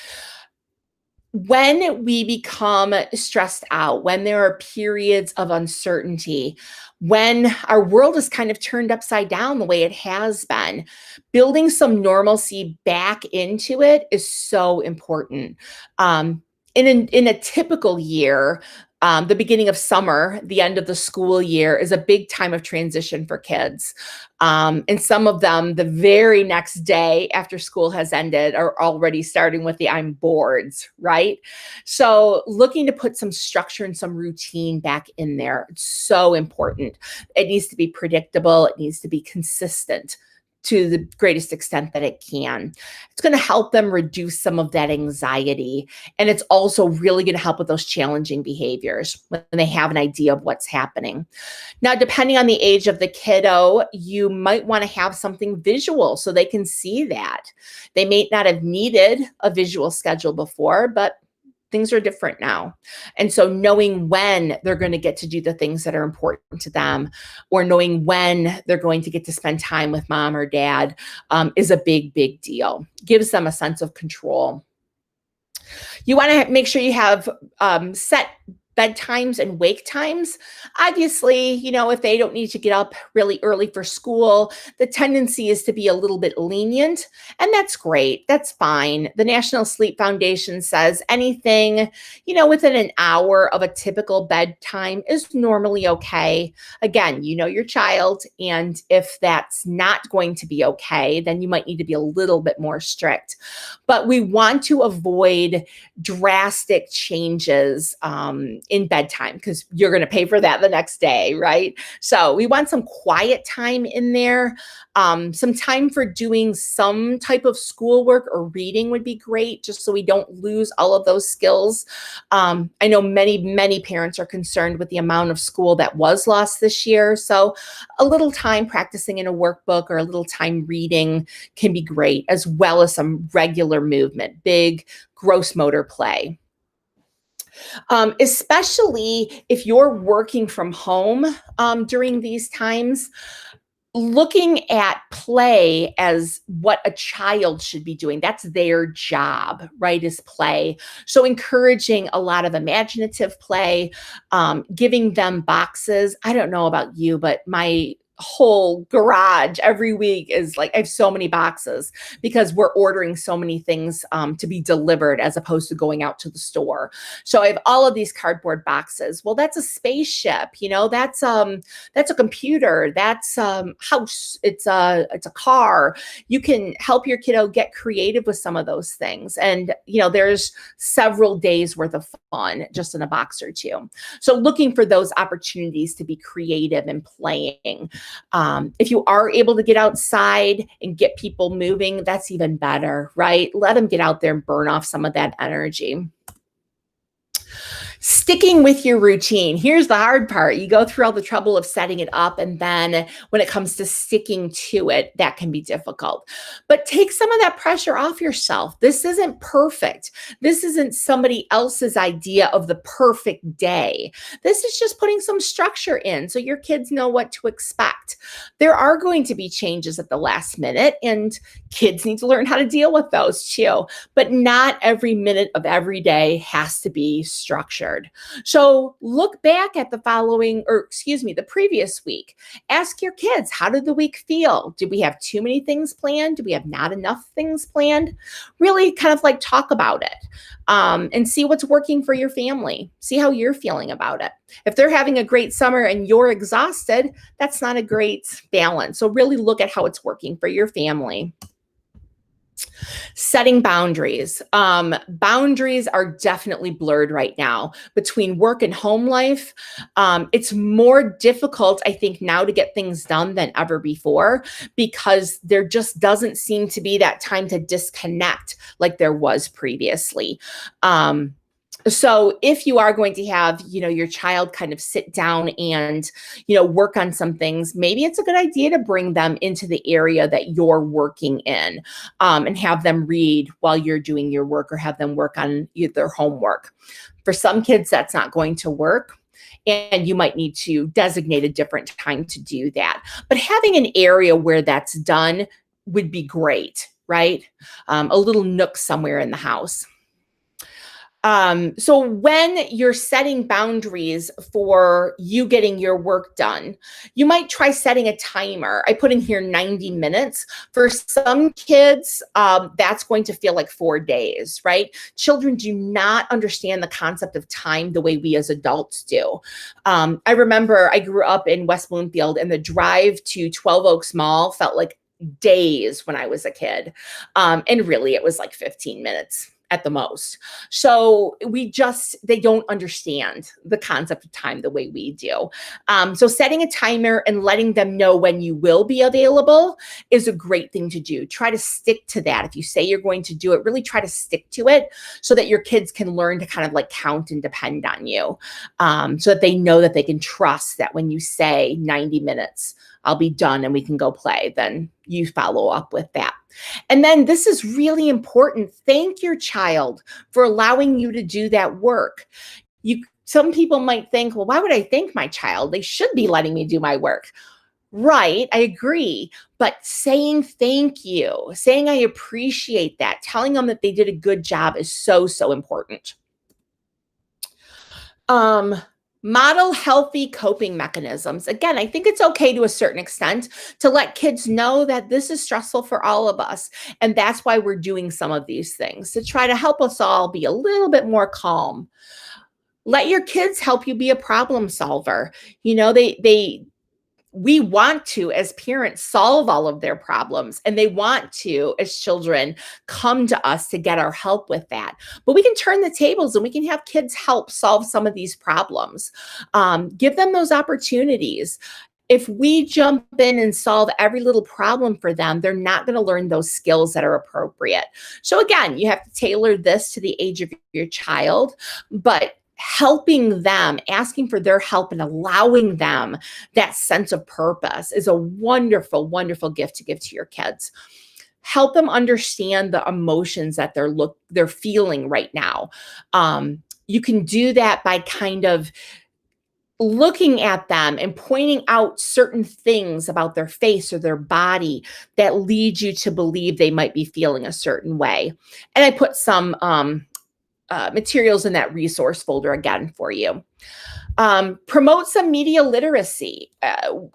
When we become stressed out, when there are periods of uncertainty, when our world is kind of turned upside down the way it has been, building some normalcy back into it is so important. In a typical year, the beginning of summer, the end of the school year is a big time of transition for kids. And some of them, the very next day after school has ended, are already starting with the I'm boards, right? So looking to put some structure and some routine back in there, it's so important. It needs to be predictable. It needs to be consistent to the greatest extent that it can. It's going to help them reduce some of that anxiety. And it's also really going to help with those challenging behaviors when they have an idea of what's happening. Now, depending on the age of the kiddo, you might want to have something visual so they can see that. They may not have needed a visual schedule before, but things are different now. And so knowing when they're going to get to do the things that are important to them, or knowing when they're going to get to spend time with mom or dad, is a big, big deal. Gives them a sense of control. You want to make sure you have set bedtimes and wake times. Obviously, if they don't need to get up really early for school, the tendency is to be a little bit lenient, and that's great. That's fine. The National Sleep Foundation says anything, within an hour of a typical bedtime is normally okay. Again, your child, and if that's not going to be okay, then you might need to be a little bit more strict. But we want to avoid drastic changes in bedtime because you're going to pay for that the next day, right? So we want some quiet time in there. Some time for doing some type of schoolwork or reading would be great, just so we don't lose all of those skills. I know many parents are concerned with the amount of school that was lost this year. So a little time practicing in a workbook or a little time reading can be great, as well as some regular movement, big gross motor play. Especially if you're working from home during these times, looking at play as what a child should be doing. That's their job, right? Is play. So encouraging a lot of imaginative play, giving them boxes. I don't know about you, but my whole garage every week is like, I have so many boxes because we're ordering so many things to be delivered as opposed to going out to the store. So I have all of these cardboard boxes. Well, that's a spaceship, that's a computer, that's house, it's a car. You can help your kiddo get creative with some of those things. And there's several days worth of fun just in a box or two. So looking for those opportunities to be creative and playing. If you are able to get outside and get people moving, that's even better, right? Let them get out there and burn off some of that energy. Sticking with your routine. Here's the hard part. You go through all the trouble of setting it up, and then when it comes to sticking to it, that can be difficult. But take some of that pressure off yourself. This isn't perfect. This isn't somebody else's idea of the perfect day. This is just putting some structure in so your kids know what to expect. There are going to be changes at the last minute, and kids need to learn how to deal with those too. But not every minute of every day has to be structured. So look back at the previous week. Ask your kids, how did the week feel? Did we have too many things planned? Do we have not enough things planned? Really kind of like talk about it and see what's working for your family. See how you're feeling about it. If they're having a great summer and you're exhausted, that's not a great balance. So really look at how it's working for your family. Setting boundaries. Boundaries are definitely blurred right now between work and home life. It's more difficult, I think, now to get things done than ever before because there just doesn't seem to be that time to disconnect like there was previously. So if you are going to have, your child kind of sit down and, work on some things, maybe it's a good idea to bring them into the area that you're working in and have them read while you're doing your work or have them work on their homework. For some kids, that's not going to work. And you might need to designate a different time to do that. But having an area where that's done would be great, right? A little nook somewhere in the house. So when you're setting boundaries for you getting your work done, you might try setting a timer. I put in here 90 minutes. For some kids, that's going to feel like 4 days, right? Children do not understand the concept of time the way we as adults do. I remember I grew up in West Bloomfield, and the drive to 12 Oaks Mall felt like days when I was a kid. And really, it was like 15 minutes at the most. So they don't understand the concept of time the way we do. So setting a timer and letting them know when you will be available is a great thing to do. Try to stick to that. If you say you're going to do it, really try to stick to it so that your kids can learn to kind of like count and depend on you, so that they know that they can trust that when you say 90 minutes, I'll be done and we can go play, then you follow up with that. And then this is really important. Thank your child for allowing you to do that work. Some people might think, well, why would I thank my child? They should be letting me do my work. Right, I agree. But saying thank you, saying I appreciate that, telling them that they did a good job is so, so important. Model healthy coping mechanisms. Again, I think it's okay to a certain extent to let kids know that this is stressful for all of us. And that's why we're doing some of these things, to try to help us all be a little bit more calm. Let your kids help you be a problem solver. we want to, as parents, solve all of their problems, and they want to, as children, come to us to get our help with that. But we can turn the tables and we can have kids help solve some of these problems. Give them those opportunities. If we jump in and solve every little problem for them, they're not going to learn those skills that are appropriate. So again, you have to tailor this to the age of your child, but helping them, asking for their help and allowing them that sense of purpose is a wonderful, wonderful gift to give to your kids. Help them understand the emotions that they're feeling right now. You can do that by kind of looking at them and pointing out certain things about their face or their body that lead you to believe they might be feeling a certain way. And I put some materials in that resource folder again for you. Promote some media literacy.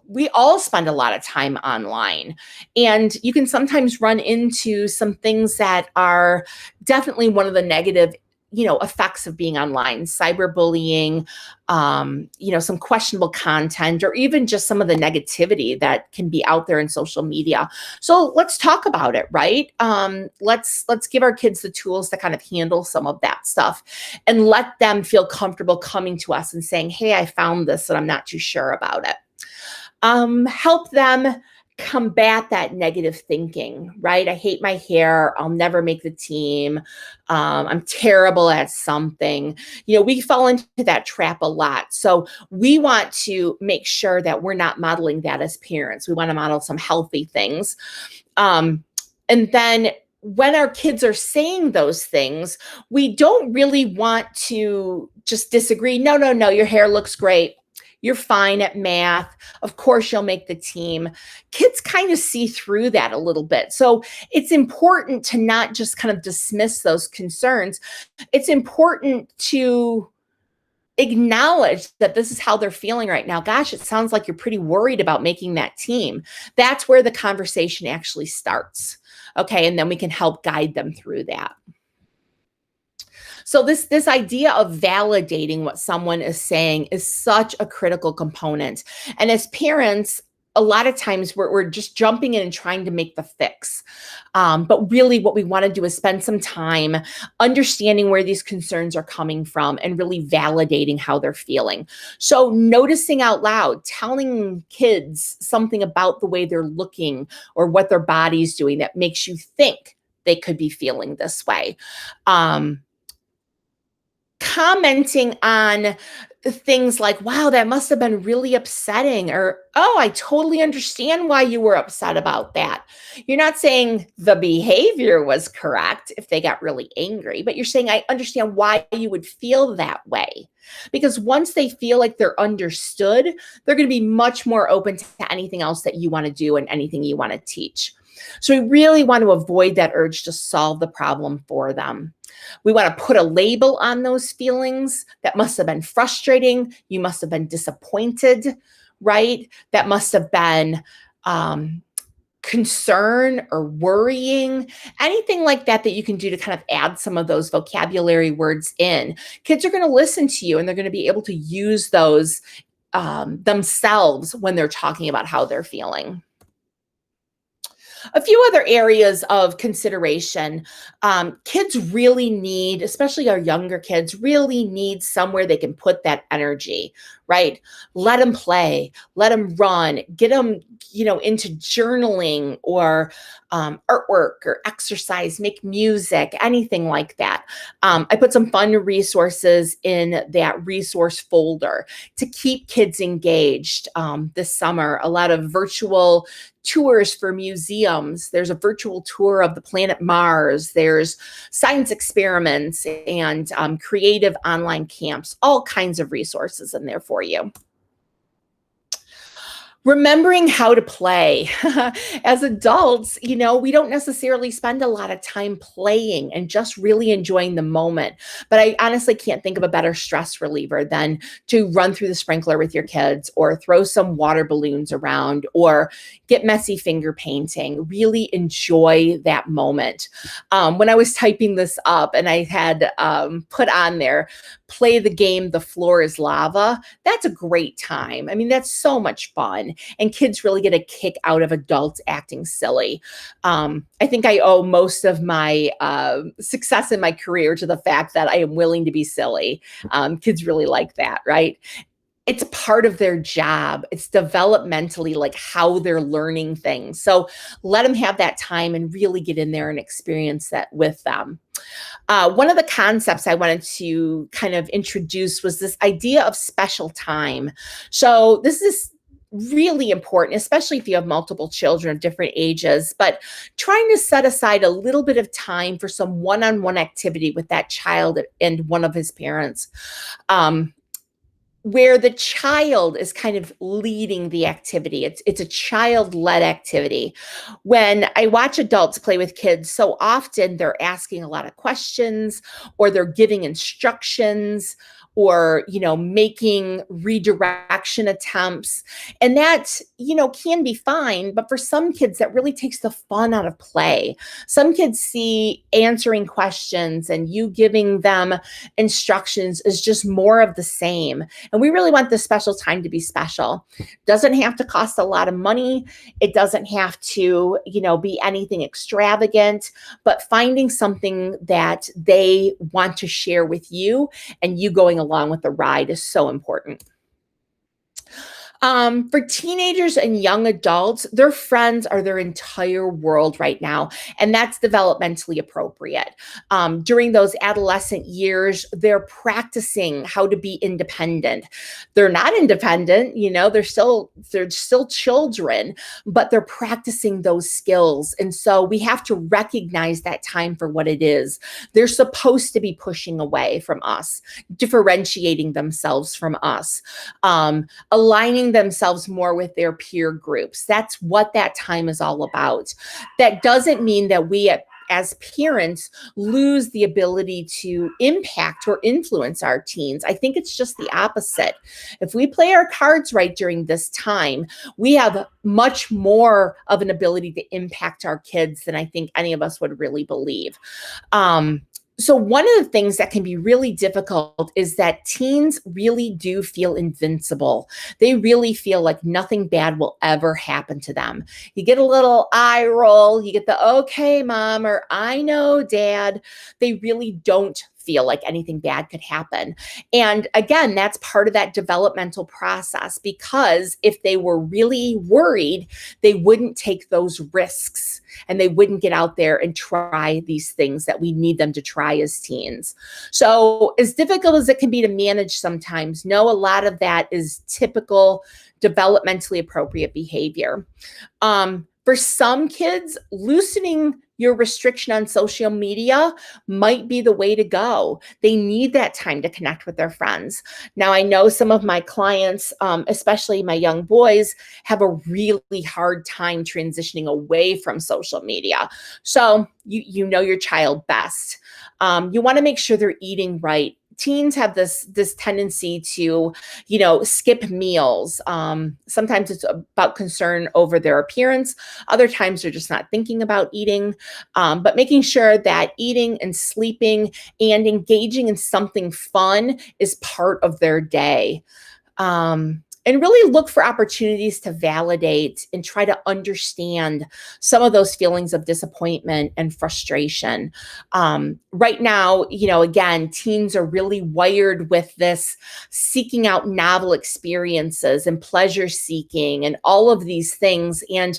We all spend a lot of time online, and you can sometimes run into some things that are definitely one of the negative effects of being online: cyberbullying, some questionable content, or even just some of the negativity that can be out there in social media. So let's talk about it, right? Let's give our kids the tools to kind of handle some of that stuff and let them feel comfortable coming to us and saying, hey, I found this and I'm not too sure about it. Help them combat that negative thinking, right? I hate my hair. I'll never make the team. I'm terrible at something. We fall into that trap a lot. So we want to make sure that we're not modeling that as parents. We want to model some healthy things. And then when our kids are saying those things, we don't really want to just disagree. No, your hair looks great. You're fine at math. Of course, you'll make the team. Kids kind of see through that a little bit. So it's important to not just kind of dismiss those concerns. It's important to acknowledge that this is how they're feeling right now. Gosh, it sounds like you're pretty worried about making that team. That's where the conversation actually starts. Okay, and then we can help guide them through that. So this idea of validating what someone is saying is such a critical component. And as parents, a lot of times we're just jumping in and trying to make the fix. But really what we want to do is spend some time understanding where these concerns are coming from and really validating how they're feeling. So noticing out loud, telling kids something about the way they're looking or what their body's doing that makes you think they could be feeling this way. Commenting on things like, wow, that must have been really upsetting, or, oh, I totally understand why you were upset about that. You're not saying the behavior was correct if they got really angry, but you're saying, I understand why you would feel that way. Because once they feel like they're understood, they're going to be much more open to anything else that you want to do and anything you want to teach. So we really want to avoid that urge to solve the problem for them. We want to put a label on those feelings. That must have been frustrating. You must have been disappointed, right? That must have been concern or worrying, anything like that you can do to kind of add some of those vocabulary words in. Kids are going to listen to you and they're going to be able to use those themselves when they're talking about how they're feeling. A few other areas of consideration. Kids really need, especially our younger kids, really need somewhere they can put that energy, right? Let them play, let them run, get them, into journaling or artwork or exercise, make music, anything like that. I put some fun resources in that resource folder to keep kids engaged this summer. A lot of virtual tours for museums. There's a virtual tour of the planet Mars. There's science experiments and creative online camps, all kinds of resources in there for you. Remembering how to play. As adults, we don't necessarily spend a lot of time playing and just really enjoying the moment. But I honestly can't think of a better stress reliever than to run through the sprinkler with your kids or throw some water balloons around or get messy finger painting. Really enjoy that moment. When I was typing this up and I had put on there, play the game The Floor is Lava. That's a great time. I mean, that's so much fun. and kids really get a kick out of adults acting silly. I think I owe most of my success in my career to the fact that I am willing to be silly. Kids really like that, right? It's part of their job. It's developmentally like how they're learning things. So let them have that time and really get in there and experience that with them. One of the concepts I wanted to kind of introduce was this idea of special time. So this is really important, especially if you have multiple children of different ages, but trying to set aside a little bit of time for some one-on-one activity with that child and one of his parents. Where the child is kind of leading the activity. It's a child-led activity. When I watch adults play with kids, so often they're asking a lot of questions, or they're giving instructions, or making redirection attempts. And that can be fine, but for some kids that really takes the fun out of play. Some kids see answering questions and you giving them instructions is just more of the same. And we really want this special time to be special. Doesn't have to cost a lot of money. It doesn't have to be anything extravagant, but finding something that they want to share with you and you going along with the ride is so important. For teenagers and young adults, their friends are their entire world right now, and that's developmentally appropriate. During those adolescent years, they're practicing how to be independent. They're not independent, they're still children, but they're practicing those skills. And so we have to recognize that time for what it is. They're supposed to be pushing away from us, differentiating themselves from us, aligning themselves more with their peer groups. That's what that time is all about. That doesn't mean that we as parents lose the ability to impact or influence our teens. I think it's just the opposite. If we play our cards right during this time, we have much more of an ability to impact our kids than I think any of us would really believe. So one of the things that can be really difficult is that teens really do feel invincible. They really feel like nothing bad will ever happen to them. You get a little eye roll, you get the okay, mom, or I know, dad. They really don't feel like anything bad could happen. And again, that's part of that developmental process, because if they were really worried, they wouldn't take those risks and they wouldn't get out there and try these things that we need them to try as teens. So as difficult as it can be to manage sometimes, a lot of that is typical developmentally appropriate behavior. For some kids, loosening your restriction on social media might be the way to go. They need that time to connect with their friends. Now, I know some of my clients, especially my young boys, have a really hard time transitioning away from social media. So you know your child best. You want to make sure they're eating right. Teens have this tendency to, skip meals. Sometimes it's about concern over their appearance. Other times they're just not thinking about eating. But making sure that eating and sleeping and engaging in something fun is part of their day. And really look for opportunities to validate and try to understand some of those feelings of disappointment and frustration. Right now, again, teens are really wired with this seeking out novel experiences and pleasure seeking and all of these things. And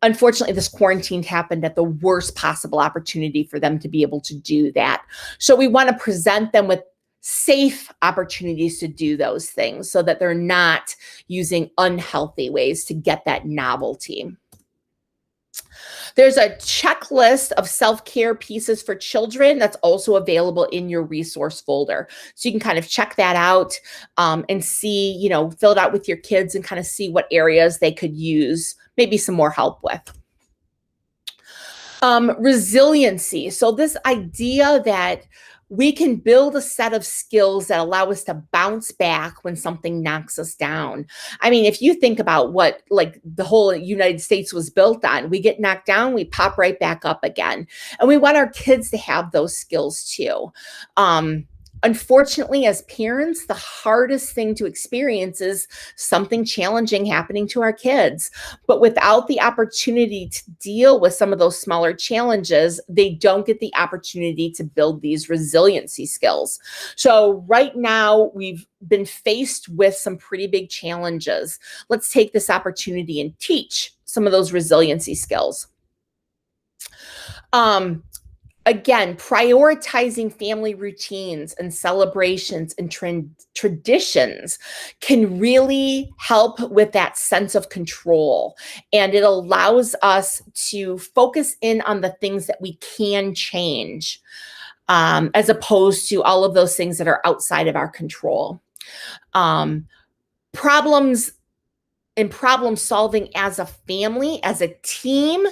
unfortunately, this quarantine happened at the worst possible opportunity for them to be able to do that. So we want to present them with safe opportunities to do those things so that they're not using unhealthy ways to get that novelty. There's a checklist of self-care pieces for children that's also available in your resource folder. So you can kind of check that out and see, fill it out with your kids and kind of see what areas they could use maybe some more help with. Resiliency. So this idea that we can build a set of skills that allow us to bounce back when something knocks us down. I mean, if you think about what the whole United States was built on, we get knocked down, we pop right back up again. And we want our kids to have those skills too. Unfortunately, as parents, the hardest thing to experience is something challenging happening to our kids. But without the opportunity to deal with some of those smaller challenges, they don't get the opportunity to build these resiliency skills. So, right now, we've been faced with some pretty big challenges. Let's take this opportunity and teach some of those resiliency skills. Um, Again, prioritizing family routines and celebrations and traditions can really help with that sense of control. And it allows us to focus in on the things that we can change, as opposed to all of those things that are outside of our control. Um, Problems and problem solving as a family, as a team,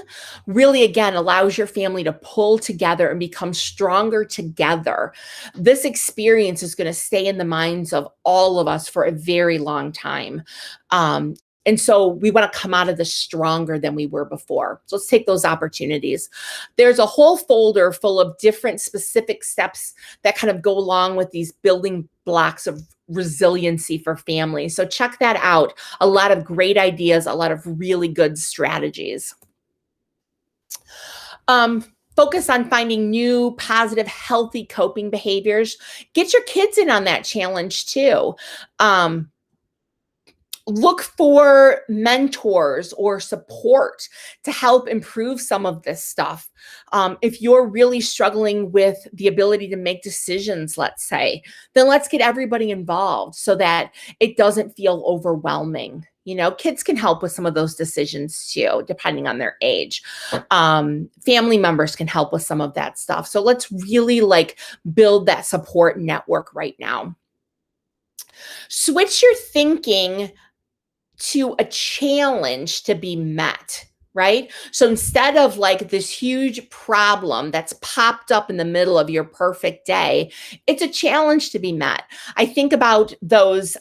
really again allows your family to pull together and become stronger together. This experience is going to stay in the minds of all of us for a very long time. Um, and so we want to come out of this stronger than we were before. So let's take those opportunities. There's a whole folder full of different specific steps that kind of go along with these building blocks of resiliency for families. So check that out. A lot of great ideas, a lot of really good strategies. Focus on finding new, positive, healthy coping behaviors. Get your kids in on that challenge too. Look for mentors or support to help improve some of this stuff. If you're really struggling with the ability to make decisions, let's say, then let's get everybody involved so that it doesn't feel overwhelming. Kids can help with some of those decisions too, depending on their age. Family members can help with some of that stuff. So let's really build that support network right now. Switch your thinking to a challenge to be met, right? So instead of this huge problem that's popped up in the middle of your perfect day, it's a challenge to be met. I think about those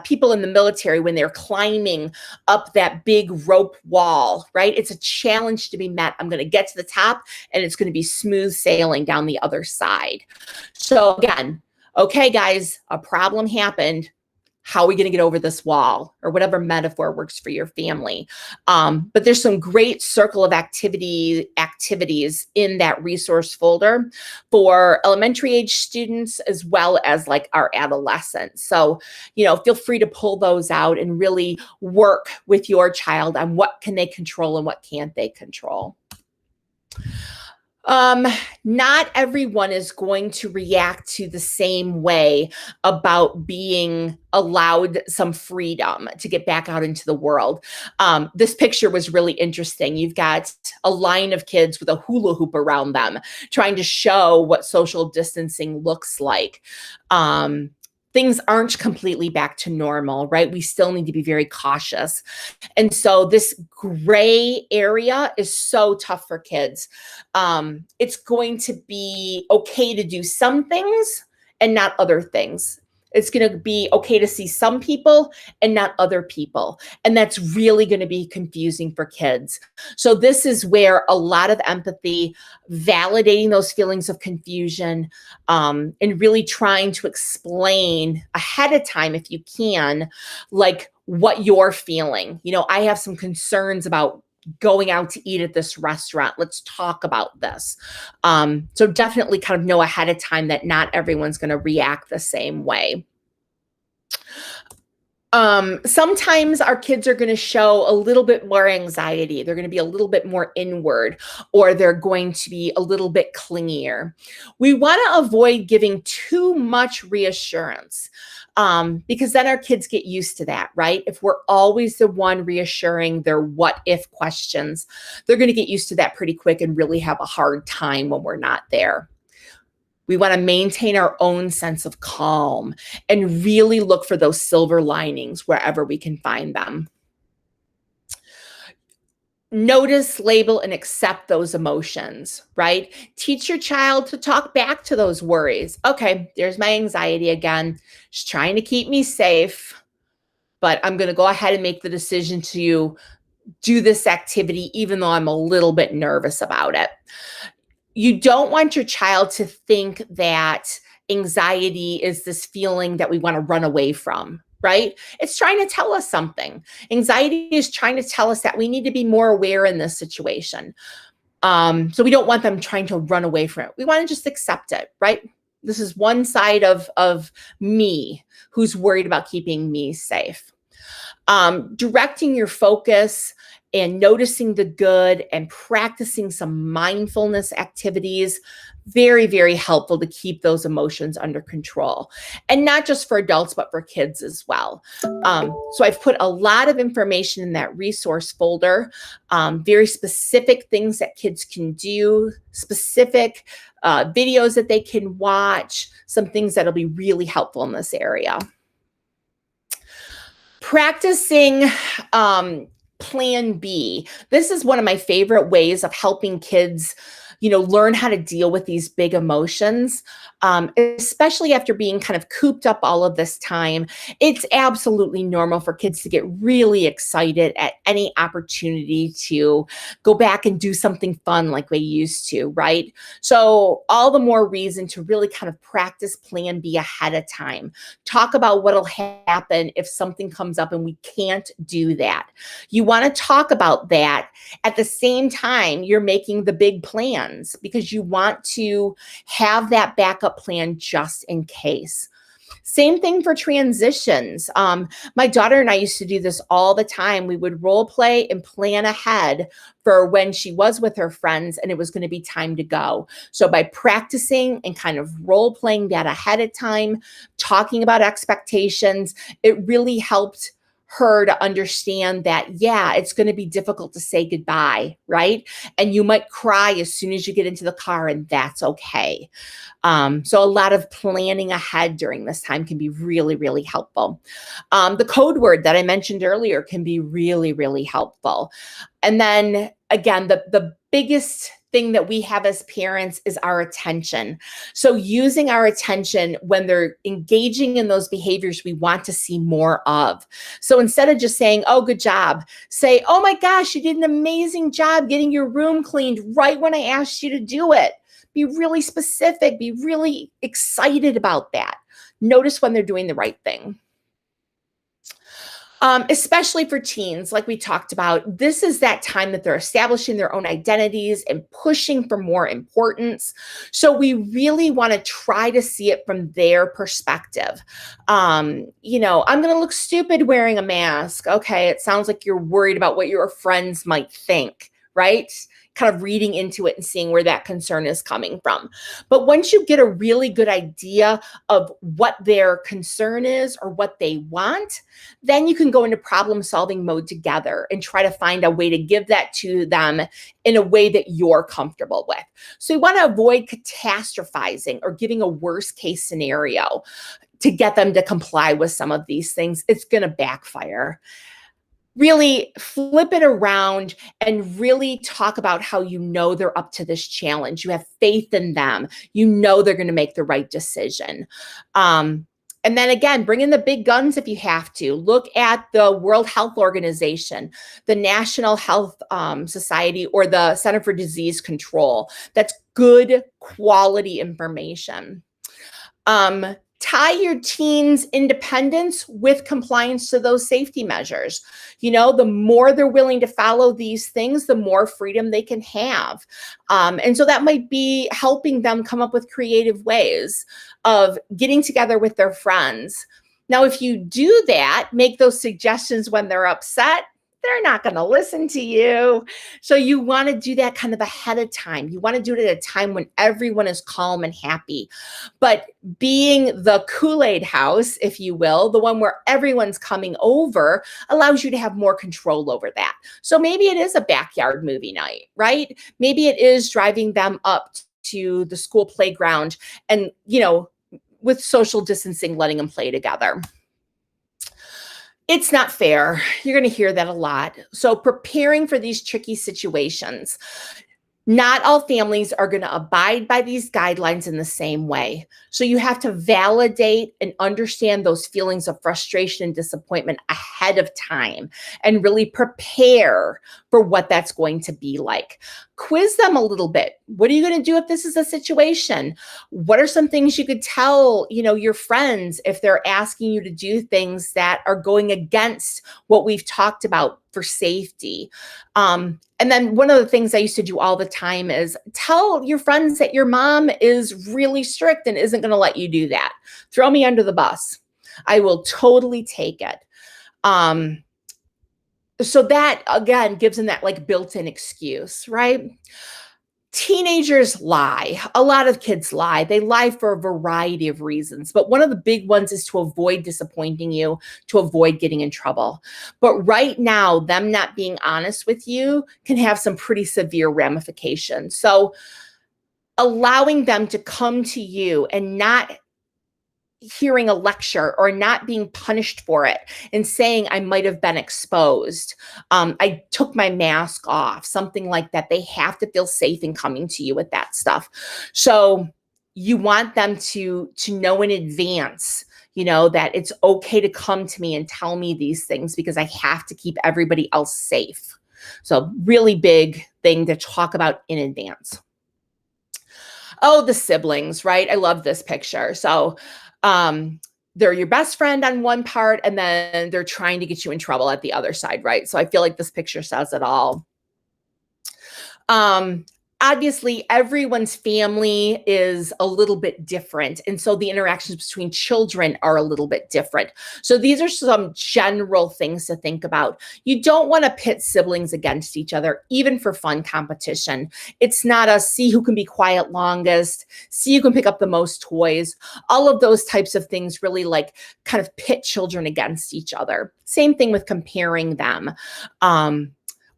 people in the military when they're climbing up that big rope wall, right? It's a challenge to be met. I'm going to get to the top and it's going to be smooth sailing down the other side. So again, okay, guys, a problem happened. How are we going to get over this wall, or whatever metaphor works for your family? But there's some great circle of activities in that resource folder for elementary age students as well as our adolescents. So, feel free to pull those out and really work with your child on what can they control and what can't they control. Not everyone is going to react to the same way about being allowed some freedom to get back out into the world. This picture was really interesting. You've got a line of kids with a hula hoop around them, trying to show what social distancing looks like. Things aren't completely back to normal, right? We still need to be very cautious. And so this gray area is so tough for kids. It's going to be okay to do some things and not other things. It's going to be okay to see some people and not other people. And that's really going to be confusing for kids. So this is where a lot of empathy, validating those feelings of confusion, and really trying to explain ahead of time, if you can, what you're feeling. I have some concerns about going out to eat at this restaurant. Let's talk about this. So definitely kind of know ahead of time that not everyone's going to react the same way. Sometimes our kids are going to show a little bit more anxiety. They're going to be a little bit more inward, or they're going to be a little bit clingier. We want to avoid giving too much reassurance, because then our kids get used to that, right? If we're always the one reassuring their what if questions, they're going to get used to that pretty quick and really have a hard time when we're not there. We want to maintain our own sense of calm and really look for those silver linings wherever we can find them. Notice, label, and accept those emotions, right? Teach your child to talk back to those worries. Okay, there's my anxiety again. She's trying to keep me safe, but I'm going to go ahead and make the decision to do this activity, even though I'm a little bit nervous about it. You don't want your child to think that anxiety is this feeling that we want to run away from, right? It's trying to tell us something. Anxiety is trying to tell us that we need to be more aware in this situation. So we don't want them trying to run away from it. We want to just accept it, right? This is one side of me who's worried about keeping me safe. Directing your focus and noticing the good and practicing some mindfulness activities, very, very helpful to keep those emotions under control. And not just for adults, but for kids as well. So I've put a lot of information in that resource folder, very specific things that kids can do, specific videos that they can watch, some things that'll be really helpful in this area. Practicing Plan B. This is one of my favorite ways of helping kids, learn how to deal with these big emotions, especially after being kind of cooped up all of this time. It's absolutely normal for kids to get really excited at any opportunity to go back and do something fun like they used to, right? So all the more reason to really kind of practice Plan B ahead of time. Talk about what'll happen if something comes up and we can't do that. You want to talk about that at the same time you're making the big plans, because you want to have that backup plan just in case. Same thing for transitions. My daughter and I used to do this all the time. We would role play and plan ahead for when she was with her friends and it was going to be time to go. So by practicing and kind of role playing that ahead of time, talking about expectations, it really helped her to understand that, yeah, it's going to be difficult to say goodbye, right? And you might cry as soon as you get into the car, and that's okay. So a lot of planning ahead during this time can be really, really helpful. The code word that I mentioned earlier can be really, really helpful. And then again, the biggest thing that we have as parents is our attention. So using our attention when they're engaging in those behaviors we want to see more of. So instead of just saying, oh, good job, say, oh my gosh, you did an amazing job getting your room cleaned right when I asked you to do it. Be really specific, be really excited about that. Notice when they're doing the right thing. Especially for teens, like we talked about, this is that time that they're establishing their own identities and pushing for more importance. So we really want to try to see it from their perspective. I'm going to look stupid wearing a mask. Okay, it sounds like you're worried about what your friends might think, right? Kind of reading into it and seeing where that concern is coming from. But once you get a really good idea of what their concern is or what they want, then you can go into problem solving mode together and try to find a way to give that to them in a way that you're comfortable with. So you want to avoid catastrophizing or giving a worst case scenario to get them to comply with some of these things. It's going to backfire. Really flip it around and really talk about how they're up to this challenge. You have faith in them. They're going to make the right decision. And then again, bring in the big guns if you have to. Look at the World Health Organization, the National Health Society, or the Center for Disease Control. That's good quality information. Tie your teens' independence with compliance to those safety measures. The more they're willing to follow these things, the more freedom they can have. And so that might be helping them come up with creative ways of getting together with their friends. Now, if you do that, make those suggestions when they're upset, they're not going to listen to you. So you want to do that kind of ahead of time. You want to do it at a time when everyone is calm and happy. But being the Kool-Aid house, if you will, the one where everyone's coming over, allows you to have more control over that. So maybe it is a backyard movie night, right? Maybe it is driving them up to the school playground and, with social distancing, letting them play together. It's not fair. You're going to hear that a lot. So preparing for these tricky situations. Not all families are going to abide by these guidelines in the same way. So you have to validate and understand those feelings of frustration and disappointment ahead of time and really prepare for what that's going to be like. Quiz them a little bit. What are you going to do if this is a situation? What are some things you could tell, your friends if they're asking you to do things that are going against what we've talked about for safety? And then one of the things I used to do all the time is tell your friends that your mom is really strict and isn't going to let you do that. Throw me under the bus. I will totally take it. So that, again, gives them that like built-in excuse, right? Teenagers lie. A lot of kids lie. They lie for a variety of reasons, but one of the big ones is to avoid disappointing you, to avoid getting in trouble. But right now, them not being honest with you can have some pretty severe ramifications. So allowing them to come to you and not hearing a lecture or not being punished for it and saying I might have been exposed. I took my mask off, something like that. They have to feel safe in coming to you with that stuff. So you want them to know in advance, that it's okay to come to me and tell me these things because I have to keep everybody else safe. So really big thing to talk about in advance. Oh, the siblings, right? I love this picture. So they're your best friend on one part, and then they're trying to get you in trouble at the other side, right? So I feel like this picture says it all. Obviously, everyone's family is a little bit different. And so the interactions between children are a little bit different. So these are some general things to think about. You don't want to pit siblings against each other, even for fun competition. It's not a see who can be quiet longest, see who can pick up the most toys. All of those types of things really like kind of pit children against each other. Same thing with comparing them.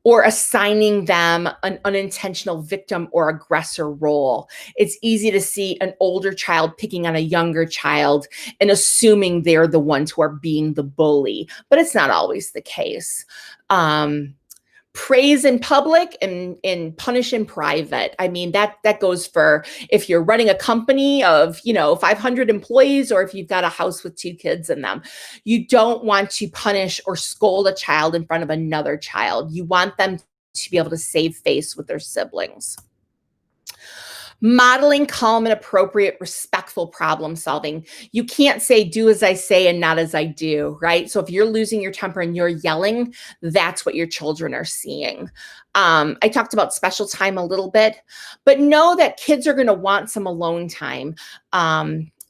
Or assigning them an unintentional victim or aggressor role. It's easy to see an older child picking on a younger child and assuming they're the ones who are being the bully, but it's not always the case. Praise in public and punish in private. I mean, that goes for if you're running a company of, 500 employees, or if you've got a house with 2 kids in them. You don't want to punish or scold a child in front of another child. You want them to be able to save face with their siblings. Modeling calm and appropriate, respectful problem solving. You can't say do as I say and not as I do, right? So if you're losing your temper and you're yelling, that's what your children are seeing. I talked about special time a little bit, but know that kids are going to want some alone time.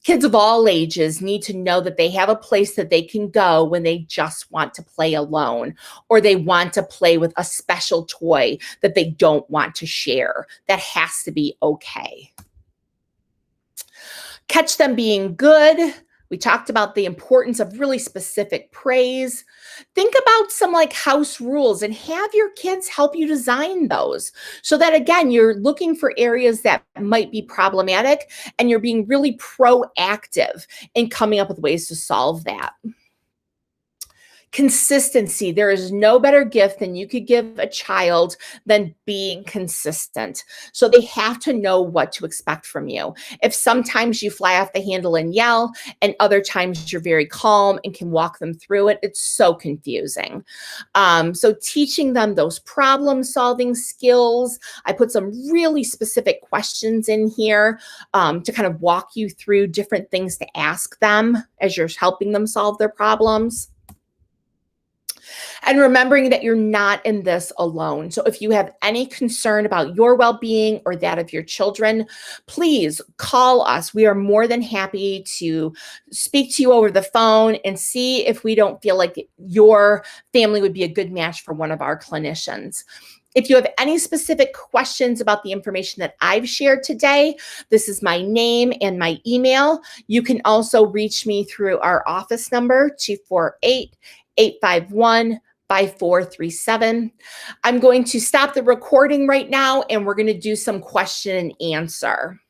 Kids of all ages need to know that they have a place that they can go when they just want to play alone, or they want to play with a special toy that they don't want to share. That has to be okay. Catch them being good. We talked about the importance of really specific praise. Think about some like house rules and have your kids help you design those so that, again, you're looking for areas that might be problematic and you're being really proactive in coming up with ways to solve that. Consistency. There is no better gift than you could give a child than being consistent. So they have to know what to expect from you. If sometimes you fly off the handle and yell, and other times you're very calm and can walk them through it, it's so confusing. So teaching them those problem solving skills. I put some really specific questions in here to kind of walk you through different things to ask them as you're helping them solve their problems. And remembering that you're not in this alone. So if you have any concern about your well-being or that of your children, please call us. We are more than happy to speak to you over the phone and see if we don't feel like your family would be a good match for one of our clinicians. If you have any specific questions about the information that I've shared today, this is my name and my email. You can also reach me through our office number, 248-851-5437. I'm going to stop the recording right now and we're going to do some question and answer.